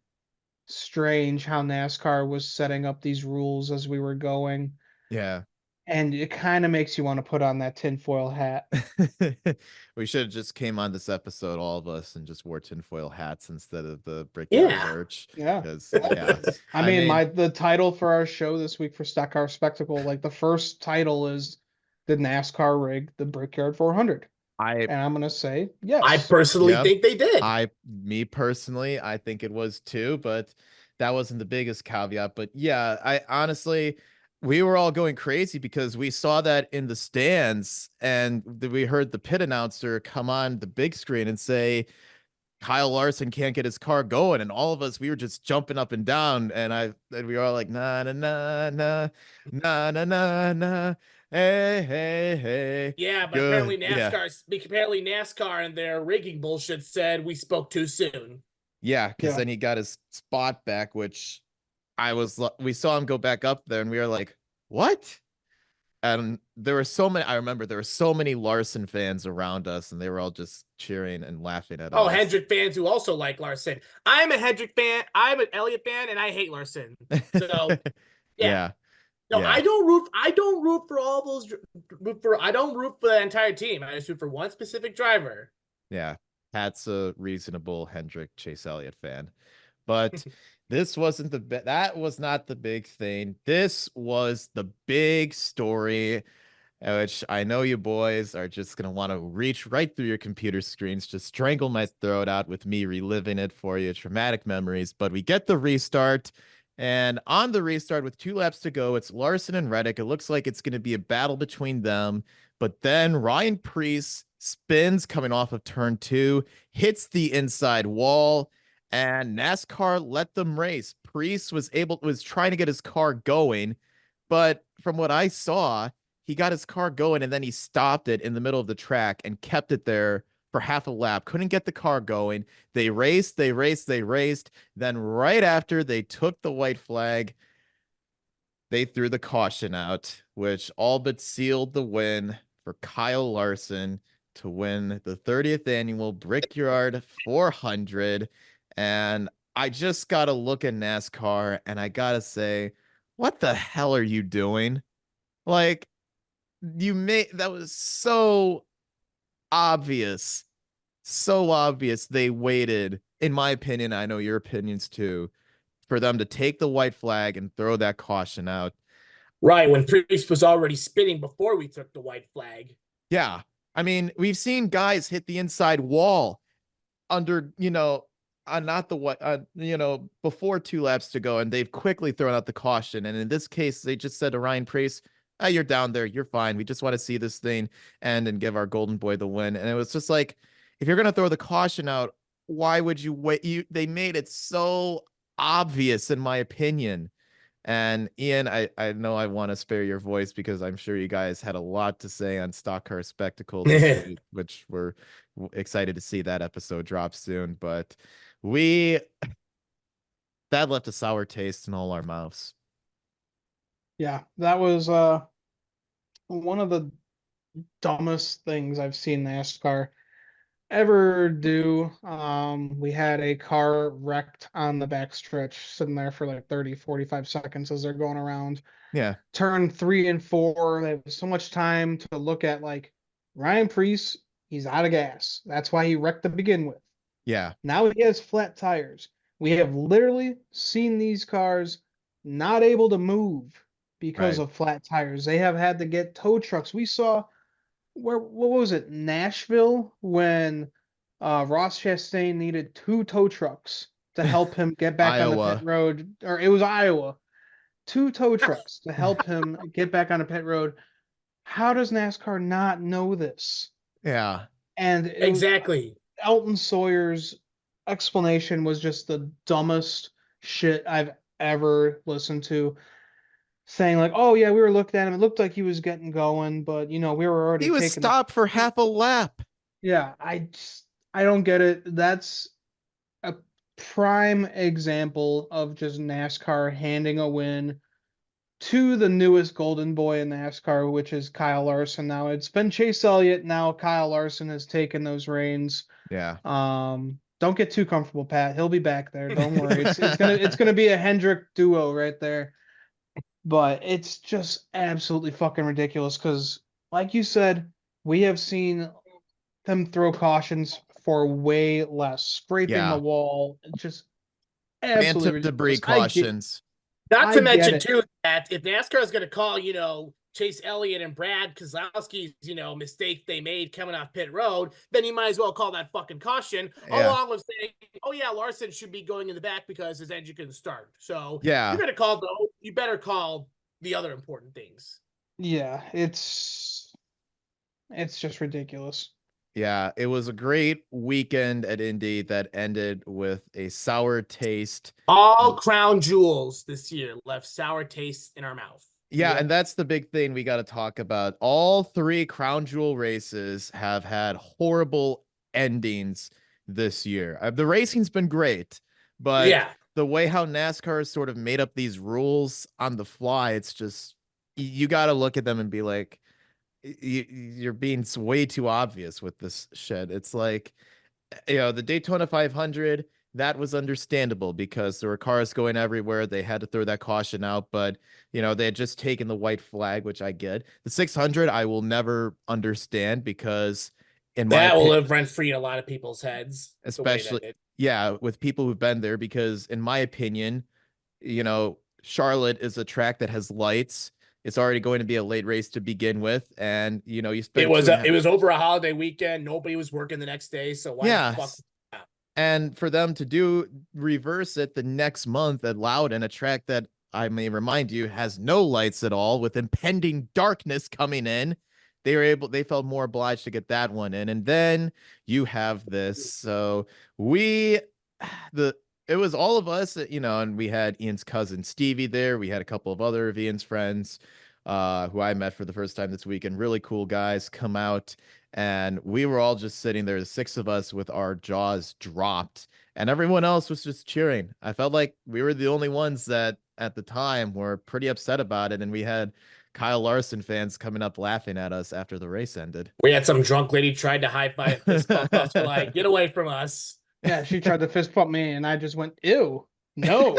strange how NASCAR was setting up these rules as we were going. Yeah. And it kind of makes you want to put on that tinfoil hat. We should have just came on this episode, all of us, and just wore tinfoil hats instead of the Brickyard merch. Yeah. Yeah. I mean, the title for our show this week for Stock Car Spectacle, like the first title is the NASCAR rig, the Brickyard 400. And I'm gonna say yes. I personally think they did. Me personally, I think it was too, but that wasn't the biggest caveat. But yeah, I honestly, we were all going crazy because we saw that in the stands, and we heard the pit announcer come on the big screen and say Kyle Larson can't get his car going, and all of us, we were just jumping up and down, and we were all like, nah, nah, nah, nah, nah, nah, nah, nah. Hey, hey, hey. Yeah, but apparently NASCAR and their rigging bullshit said we spoke too soon. Yeah, because then he got his spot back, which we saw him go back up there, and we were like, what? And I remember there were so many Larson fans around us, and they were all just cheering and laughing at us. Oh, Hendrick fans who also like Larson. I'm a Hendrick fan, I'm an Elliott fan, and I hate Larson. So yeah. No, yeah. I don't root for all those. I don't root for the entire team. I just root for one specific driver. Yeah, Pat's a reasonable Hendrick Chase Elliott fan, but this wasn't that was not the big thing. This was the big story, which I know you boys are just gonna want to reach right through your computer screens, just strangle my throat out with me reliving it for you, traumatic memories. But we get the restart. And on the restart with 2 laps to go, it's Larson and Reddick. It looks like it's going to be a battle between them. But then Ryan Preece spins coming off of turn 2, hits the inside wall, and NASCAR let them race. Preece was trying to get his car going, but from what I saw, he got his car going and then he stopped it in the middle of the track and kept it there for half a lap, couldn't get the car going. They raced. Then right after they took the white flag, they threw the caution out, which all but sealed the win for Kyle Larson to win the 30th annual Brickyard 400. And I just got to look at NASCAR and I got to say, what the hell are you doing? Like, that was so obvious. So obvious. They waited, in my opinion, I know your opinions too, for them to take the white flag and throw that caution out. Right, when Preece was already spinning before we took the white flag. Yeah. I mean, we've seen guys hit the inside wall under, not the what, before 2 laps to go, and they've quickly thrown out the caution. And in this case, they just said to Ryan Preece, you're down there. You're fine. We just want to see this thing end and give our golden boy the win. And it was just like, if you're going to throw the caution out, why would you wait? They made it so obvious, in my opinion. And Ian, I know I want to spare your voice because I'm sure you guys had a lot to say on Stock Car Spectacle this week, which we're excited to see that episode drop soon. But that left a sour taste in all our mouths. Yeah, that was one of the dumbest things I've seen NASCAR ever do. We had a car wrecked on the backstretch, sitting there for like 30-45 seconds as they're going around. Yeah. Turn 3 and 4, they have so much time to look at, like, Ryan Preece, he's out of gas. That's why he wrecked to begin with. Yeah. Now he has flat tires. We have literally seen these cars not able to move because Right. of flat tires. They have had to get tow trucks. We saw what was it, Nashville, when Ross Chastain needed 2 tow trucks to help him get back on the pit Iowa. road, or it was Iowa. 2 tow trucks to help him get back on the pit road. How does NASCAR not know this? Yeah. And it was Exactly. Elton Sawyer's explanation was just the dumbest shit I've ever listened to. Saying like, "Oh yeah, we were looking at him. It looked like he was getting going, but we were already He was taking the." stopped for half a lap. Yeah, I don't get it. That's a prime example of just NASCAR handing a win to the newest golden boy in NASCAR, which is Kyle Larson. Now it's been Chase Elliott. Now Kyle Larson has taken those reins. Yeah. Don't get too comfortable, Pat. He'll be back there. Don't worry. It's gonna be a Hendrick duo right there. But it's just absolutely fucking ridiculous because, like you said, we have seen them throw cautions for way less, scraping the Yeah. wall. It's just absolutely Phantom debris ridiculous. cautions. Not I to get mention it. too that if NASCAR is going to call, Chase Elliott and Brad Keselowski's, mistake they made coming off pit road, then you might as well call that fucking caution, Yeah. along with saying, oh yeah, Larson should be going in the back because his engine couldn't start. So Yeah. you're going to call those, you better call the other important things. Yeah, it's just ridiculous. Yeah. It was a great weekend at Indy that ended with a sour taste. All crown jewels this year left sour tastes in our mouth. Yeah, Yep. and that's the big thing we got to talk about. All 3 crown jewel races have had horrible endings this year. The racing's been great, but Yeah. the way how NASCAR has sort of made up these rules on the fly, it's just you got to look at them and be like, you're being way too obvious with this shit. It's like, the Daytona 500, that was understandable because there were cars going everywhere. They had to throw that caution out, but they had just taken the white flag, which I get. The 600, I will never understand because, in my That will opinion, live rent free in a lot of people's heads. The way that especially, it. yeah, with people who've been there, because in my opinion, Charlotte is a track that has lights. It's already going to be a late race to begin with, and you It spend two was and a half. it was over a holiday weekend. Nobody was working the next day, so why the fuck? Yes. And for them to reverse it the next month at Loudon, a track that I may remind you has no lights at all, with impending darkness coming in, they felt more obliged to get that one in. And then you have this. So it was all of us, and we had Ian's cousin Stevie there. We had a couple of other of Ian's friends, who I met for the first time this weekend. Really cool guys come out. And we were all just sitting there, the 6 of us, with our jaws dropped, and everyone else was just cheering. I felt like we were the only ones that at the time were pretty upset about it. And we had Kyle Larson fans coming up laughing at us after the race ended. We had some drunk lady tried to high five fist bump us. We're like, get away from us. Yeah, she tried to fist bump me, and I just went, "Ew, no."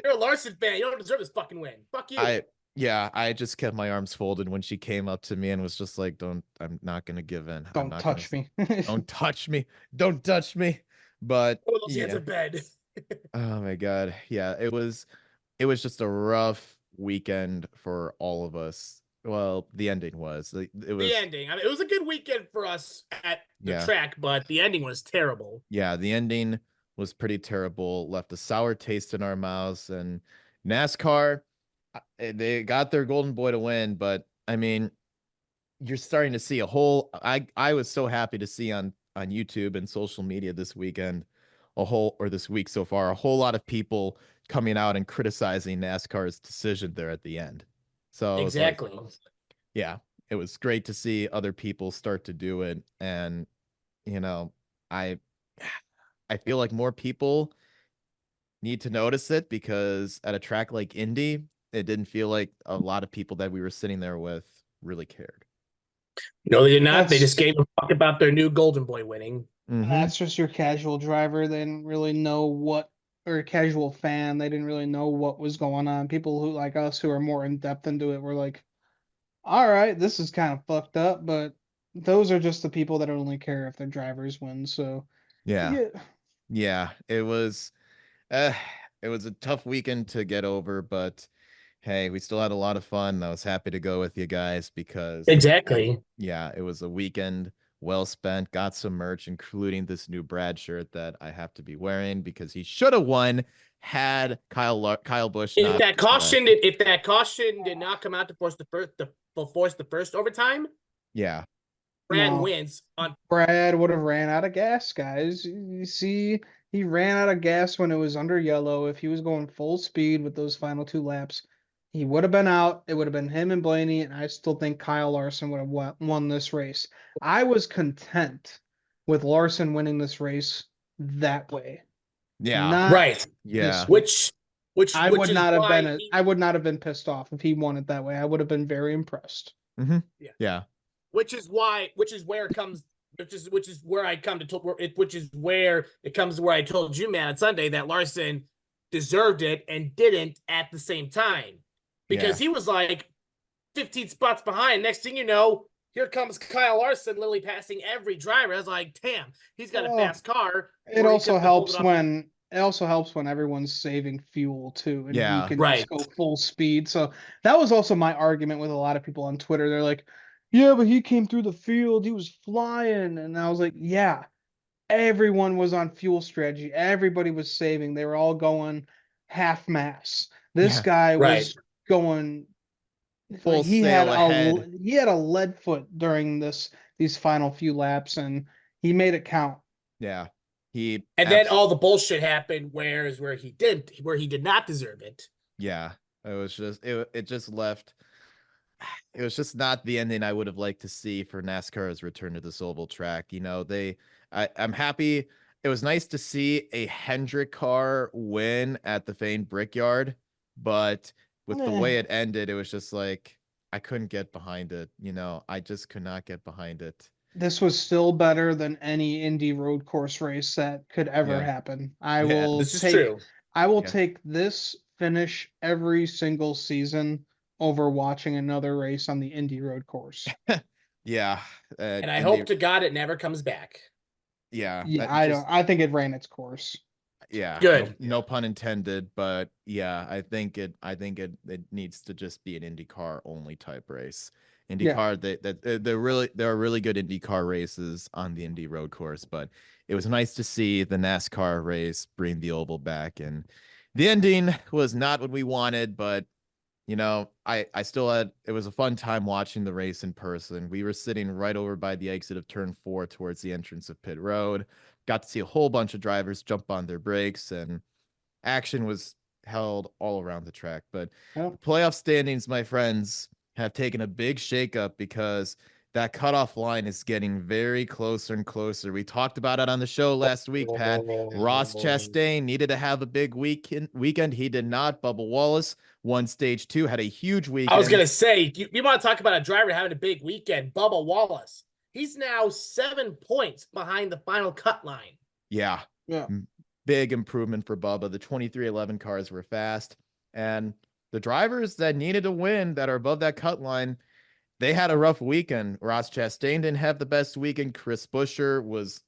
You're a Larson fan. You don't deserve this fucking win. Fuck you. I just kept my arms folded when she came up to me and was just like, I'm not gonna give in. I'm Don't not touch me. don't touch me. Don't touch me. But Oh, those hands yeah. in bed. Oh my God. Yeah, it was just a rough weekend for all of us. Well, the ending was. It was The ending. I mean, it was a good weekend for us at the Yeah. track, but the ending was terrible. Yeah, the ending was pretty terrible, left a sour taste in our mouths. And NASCAR, they got their golden boy to win, but I mean, you're starting to see I was so happy to see on YouTube and social media this weekend, this week so far, a whole lot of people coming out and criticizing NASCAR's decision there at the end. So it's like, Exactly. yeah, it was great to see other people start to do it. And I I feel like more people need to notice it, because at a track like Indy, it didn't feel like a lot of people that we were sitting there with really cared. No, they did not. They That's just gave a fuck about their new golden boy winning. Mhm. that's just your casual driver. They didn't really know or a casual fan. They didn't really know what was going on. People who like us who are more in depth into it were like, "All right, this is kind of fucked up," but those are just the people that only care if their drivers win. So Yeah. yeah, Yeah, it was uh it was a tough weekend to get over, but hey, we still had a lot of fun. I was happy to go with you guys because Exactly. yeah, it was a weekend well spent. Got some merch, including this new Brad shirt that I have to be wearing because he should have won had Kyle Busch If not. that caution did not come out to force the first overtime, Yeah, Brad No. wins on. Brad would have ran out of gas, guys. You see, he ran out of gas when it was under yellow. If he was going full speed with those final 2 laps, he would have been out. It would have been him and Blaney, and I still think Kyle Larson would have won this race. I was content with Larson winning this race that way, yeah, not Right. yeah, this way. I would Is not have why been I would not have been pissed off if he won it that way. I would have been very impressed. mm-hmm. Yeah. Yeah, which is where it comes which is where I come to which is where it comes where I told you, man, on Sunday that Larson deserved it and didn't at the same time because he was like 15 spots behind. Next thing you know, here comes Kyle Larson literally passing every driver. I was like, damn, he's got a fast car. It also helps when everyone's saving fuel too, and he can just go full speed. So that was also my argument with a lot of people on Twitter. They're like, "Yeah, but he came through the field. He was flying," and I was like, "Yeah, everyone was on fuel strategy. Everybody was saving. They were all going half mass. This guy was going full sail ahead. He had a lead foot during these final few laps, and he made it count." Yeah. Then all the bullshit happened where he did not deserve it. Yeah. It was just it just left. It was just not the ending I would have liked to see for NASCAR's return to this oval track. You know, I'm happy. It was nice to see a Hendrick car win at the famed Brickyard, but with the way it ended, it was just like I couldn't get behind it. You know, I just could not get behind it. This was still better than any Indy road course race that could ever happen. I will take this finish every single season over watching another race on the Indy road course. Yeah. And I hope to God it never comes back. Yeah. Yeah, I think it ran its course. Yeah. Good. No pun intended, but yeah, I think it needs to just be an IndyCar only type race. IndyCar, there are really good IndyCar races on the Indy road course, but it was nice to see the NASCAR race bring the oval back, and the ending was not what we wanted, but you know, I still it was a fun time watching the race in person. We were sitting right over by the exit of turn 4 towards the entrance of pit road. Got to see a whole bunch of drivers jump on their brakes, and action was held all around the track. But the playoff standings, my friends, have taken a big shakeup because that cutoff line is getting very closer and closer. We talked about it on the show last week, Pat. Ross Chastain needed to have a big weekend. He did not. Bubba Wallace won stage 2, had a huge weekend. I was going to say, you want to talk about a driver having a big weekend, Bubba Wallace. He's now 7 points behind the final cut line. Yeah. Big improvement for Bubba. The 2311 cars were fast, and the drivers that needed to win that are above that cut line, they had a rough weekend. Ross Chastain didn't have the best weekend. Chris Buescher was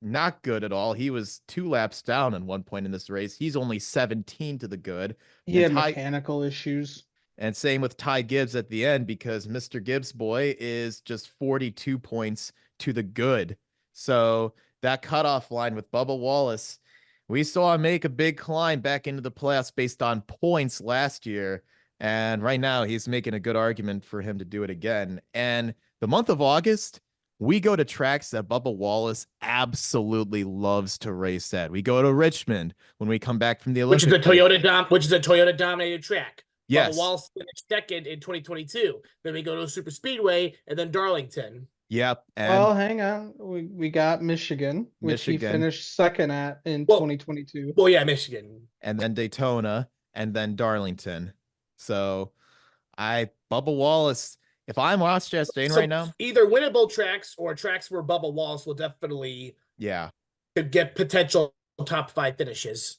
not good at all. He was 2 laps down at one point in this race. He's only 17 to the good. He had mechanical issues. And same with Ty Gibbs at the end, because Mr. Gibbs boy is just 42 points to the good. So that cutoff line with Bubba Wallace, we saw him make a big climb back into the playoffs based on points last year. And right now he's making a good argument for him to do it again. And the month of August, we go to tracks that Bubba Wallace absolutely loves to race at. We go to Richmond when we come back from the Olympics. Which is a Toyota dominated track. Yes. Bubba Wallace finished second in 2022. Then we go to Super Speedway and then Darlington. Yep. Well, hang on. We got Michigan, which he finished second at in 2022. Well, yeah, Michigan. And then Daytona and then Darlington. So Bubba Wallace, if I'm Ross Chastain right now, either winnable tracks or tracks where Bubba Wallace will definitely could get potential top 5 finishes.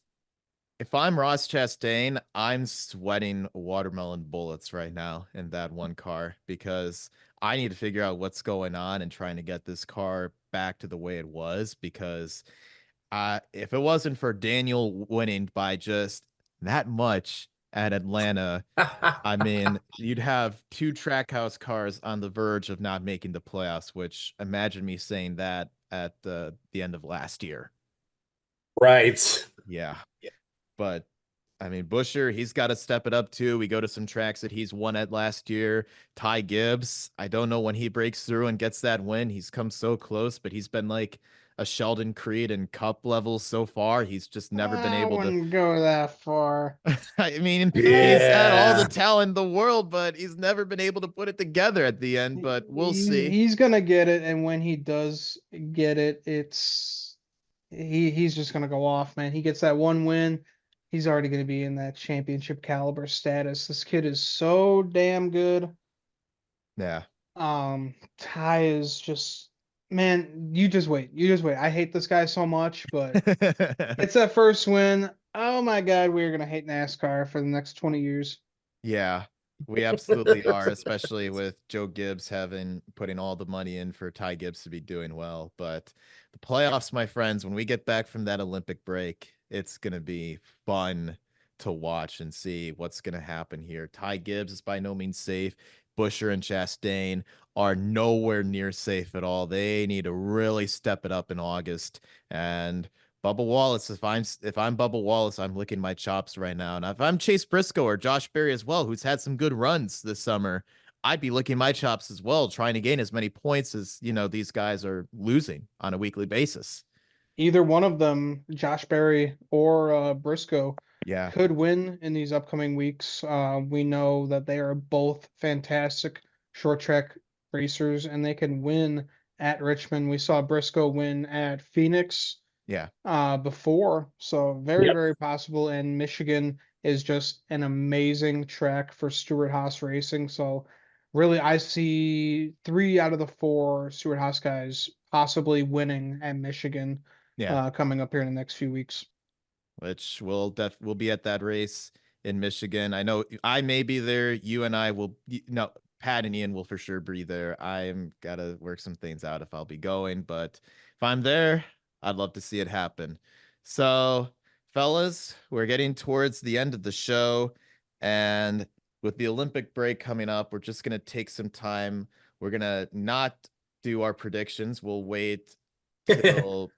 If I'm Ross Chastain, I'm sweating watermelon bullets right now in that one car because I need to figure out what's going on and trying to get this car back to the way it was, because if it wasn't for Daniel winning by just that much at Atlanta, I mean, you'd have two Trackhouse cars on the verge of not making the playoffs, which imagine me saying that at the end of last year. Right. Yeah. But I mean, Busher, he's got to step it up too. We go to some tracks that he's won at last year. Ty Gibbs, I don't know when he breaks through and gets that win. He's come so close, but he's been like a Sheldon Creed and Cup level so far. He's just never been I able to. wouldn't go that far. I mean, he's had all the Yeah. talent in the world, but he's never been able to put it together at the end. But we'll see. He's gonna get it, and when he does get it, he's just gonna go off, man. He gets that one win, he's already gonna be in that championship caliber status. This kid is so damn good. Yeah. Ty is just, man, you just wait. You just wait. I hate this guy so much, but it's that first win. Oh my God, we're gonna hate NASCAR for the next 20 years. Yeah, we absolutely are, especially with Joe Gibbs putting all the money in for Ty Gibbs to be doing well. But the playoffs, my friends, when we get back from that Olympic break, it's gonna be fun to watch and see what's gonna happen here. Ty Gibbs is by no means safe. Busher and Chastain are nowhere near safe at all. They need to really step it up in August. And Bubba Wallace, if I'm Bubba Wallace, I'm licking my chops right now. And if I'm Chase Briscoe or Josh Berry as well, who's had some good runs this summer, I'd be licking my chops as well, trying to gain as many points as these guys are losing on a weekly basis. Either one of them, Josh Berry or Briscoe, Yeah, could win in these upcoming weeks. We know that they are both fantastic short track racers, and they can win at Richmond. We saw Briscoe win at Phoenix yeah, before, so very, Yep. very possible. And Michigan is just an amazing track for Stuart Haas Racing. So really, I see 3 out of the 4 Stuart Haas guys possibly winning at Michigan yeah. coming up here in the next few weeks. Which we'll be at that race in Michigan. I know I may be there. You and I will. No, Pat and Ian will for sure be there. I'm gotta work some things out if I'll be going, but if I'm there, I'd love to see it happen. So, fellas, we're getting towards the end of the show, and with the Olympic break coming up, we're just gonna take some time. We're gonna not do our predictions. We'll wait till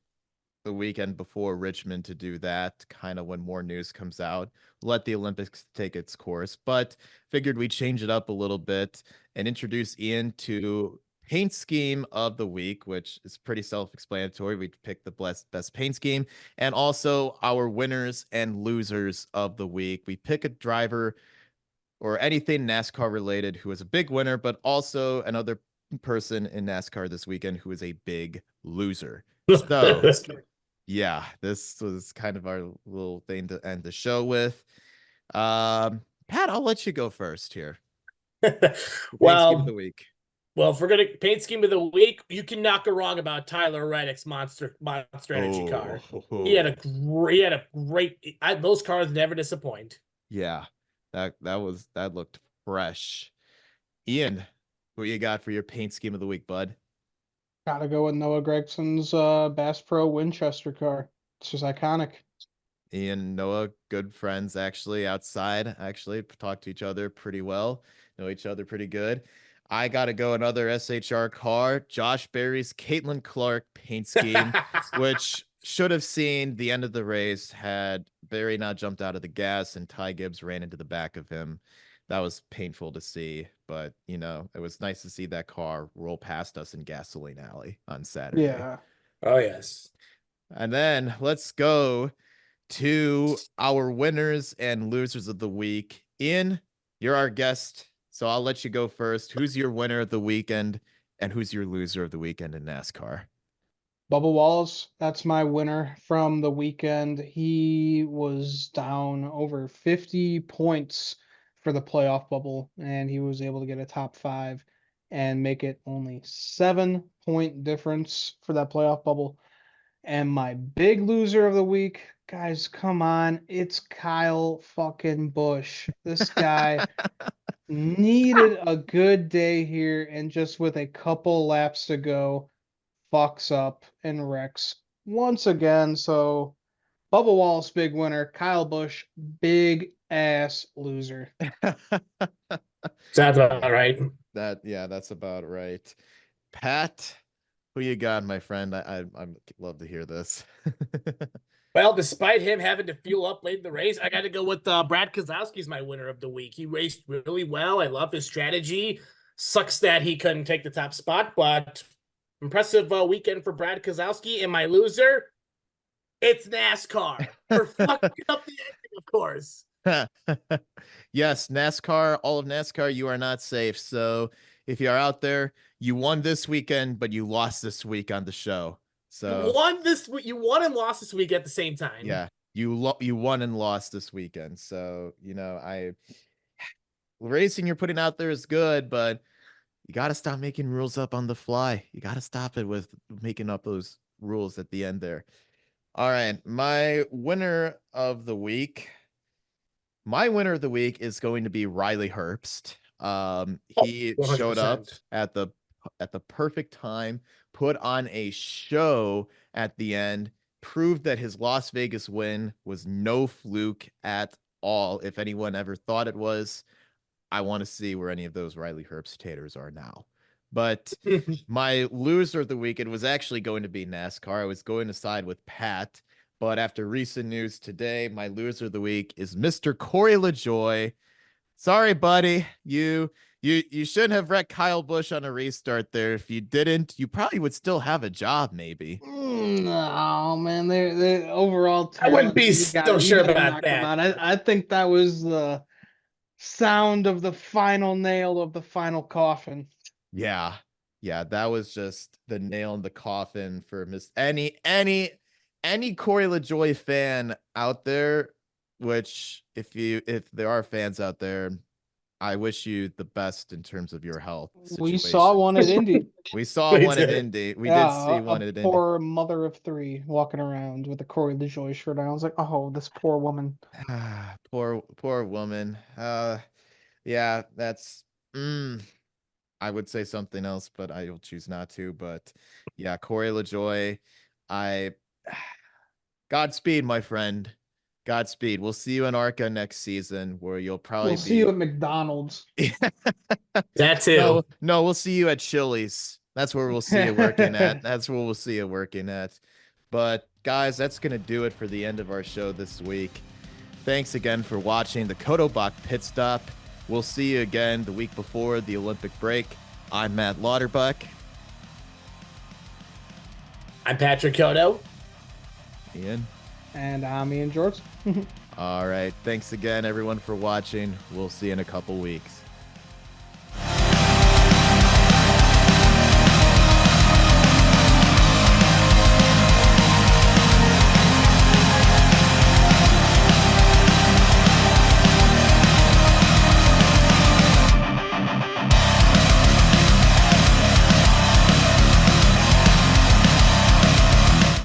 the weekend before Richmond to do that, kind of when more news comes out. Let the Olympics take its course, but figured we'd change it up a little bit and introduce Ian to paint scheme of the week, which is pretty self-explanatory. We picked the best paint scheme and also our winners and losers of the week. We pick a driver or anything NASCAR related who is a big winner, but also another person in NASCAR this weekend who is a big loser. So yeah, this was kind of our little thing to end the show with. Pat, I'll let you go first here. Paint scheme of the well, week. if we're gonna paint scheme of the week, you cannot go wrong about Tyler Reddick's monster energy car. He had a great. Those cars never disappoint. Yeah, that looked fresh. Ian, what you got for your paint scheme of the week, bud? Gotta go with Noah Gregson's Bass Pro Winchester car. It's just iconic. Ian and Noah, good friends actually outside, actually talk to each other pretty well, know each other pretty good. I got to go another SHR car, Josh Berry's Caitlin Clark paint scheme, which should have seen the end of the race had Berry not jumped out of the gas and Ty Gibbs ran into the back of him. That was painful to see, but it was nice to see that car roll past us in Gasoline Alley on Saturday. Yeah. Oh yes. And then let's go to our winners and losers of the week. Ian, you're our guest, so I'll let you go first. Who's your winner of the weekend and who's your loser of the weekend in NASCAR? Bubba Wallace, that's my winner from the weekend. He was down over 50 points for the playoff bubble, and he was able to get a top 5 and make it only 7-point difference for that playoff bubble. And my big loser of the week, guys, come on, it's Kyle fucking Busch. This guy needed a good day here, and just with a couple laps to go, fucks up and wrecks once again. So Bubba Wallace, big winner. Kyle Busch, big ass loser. Sounds about right. That's about right. Pat, who you got, my friend? I'd love to hear this. Well, despite him having to fuel up late in the race, I got to go with Brad Keselowski's my winner of the week. He raced really well. I love his strategy. Sucks that he couldn't take the top spot, but impressive weekend for Brad Keselowski. And my loser, it's NASCAR for fucking up the ending, of course. Yes, NASCAR, all of NASCAR, you are not safe. So if you are out there, you won this weekend, but you lost this week on the show. So you won and lost this week at the same time. Yeah, you won and lost this weekend. So racing you're putting out there is good, but you got to stop making rules up on the fly. You got to stop it with making up those rules at the end there. All right, my winner of the week. My winner of the week is going to be Riley Herbst. He showed up at the perfect time, put on a show at the end, proved that his Las Vegas win was no fluke at all. If anyone ever thought it was, I want to see where any of those Riley Herbst taters are now. But my loser of the week, it was actually going to be NASCAR. I was going to side with Pat, but after recent news today, my loser of the week is Mr. Corey LaJoie. Sorry, buddy. You shouldn't have wrecked Kyle Busch on a restart there. If you didn't, you probably would still have a job, maybe. No, man. They overall I wouldn't be so sure about that. I think that was the sound of the final nail of the final coffin. Yeah, that was just the nail in the coffin for any Corey LaJoie fan out there. Which, if there are fans out there, I wish you the best in terms of your health situation. We saw one at Indy. We saw one at Indy. We did see one at Indy. Poor mother of three walking around with a Corey LaJoie shirt on. I was like, oh, this poor woman. Poor woman. Yeah, that's. I would say something else, but I will choose not to. But yeah, Corey LaJoie, Godspeed, my friend. Godspeed. We'll see you in ARCA next season, where you'll probably see you at McDonald's. That too. No, we'll see you at Chili's. That's where we'll see you working at. That's where we'll see you working at. But guys, that's gonna do it for the end of our show this week. Thanks again for watching the Codo Bach Pit Stop. We'll see you again the week before the Olympic break. I'm Matt Lauterbach. I'm Patrick Codo. Ian. And I'm Ian Georgeson. All right. Thanks again, everyone, for watching. We'll see you in a couple weeks.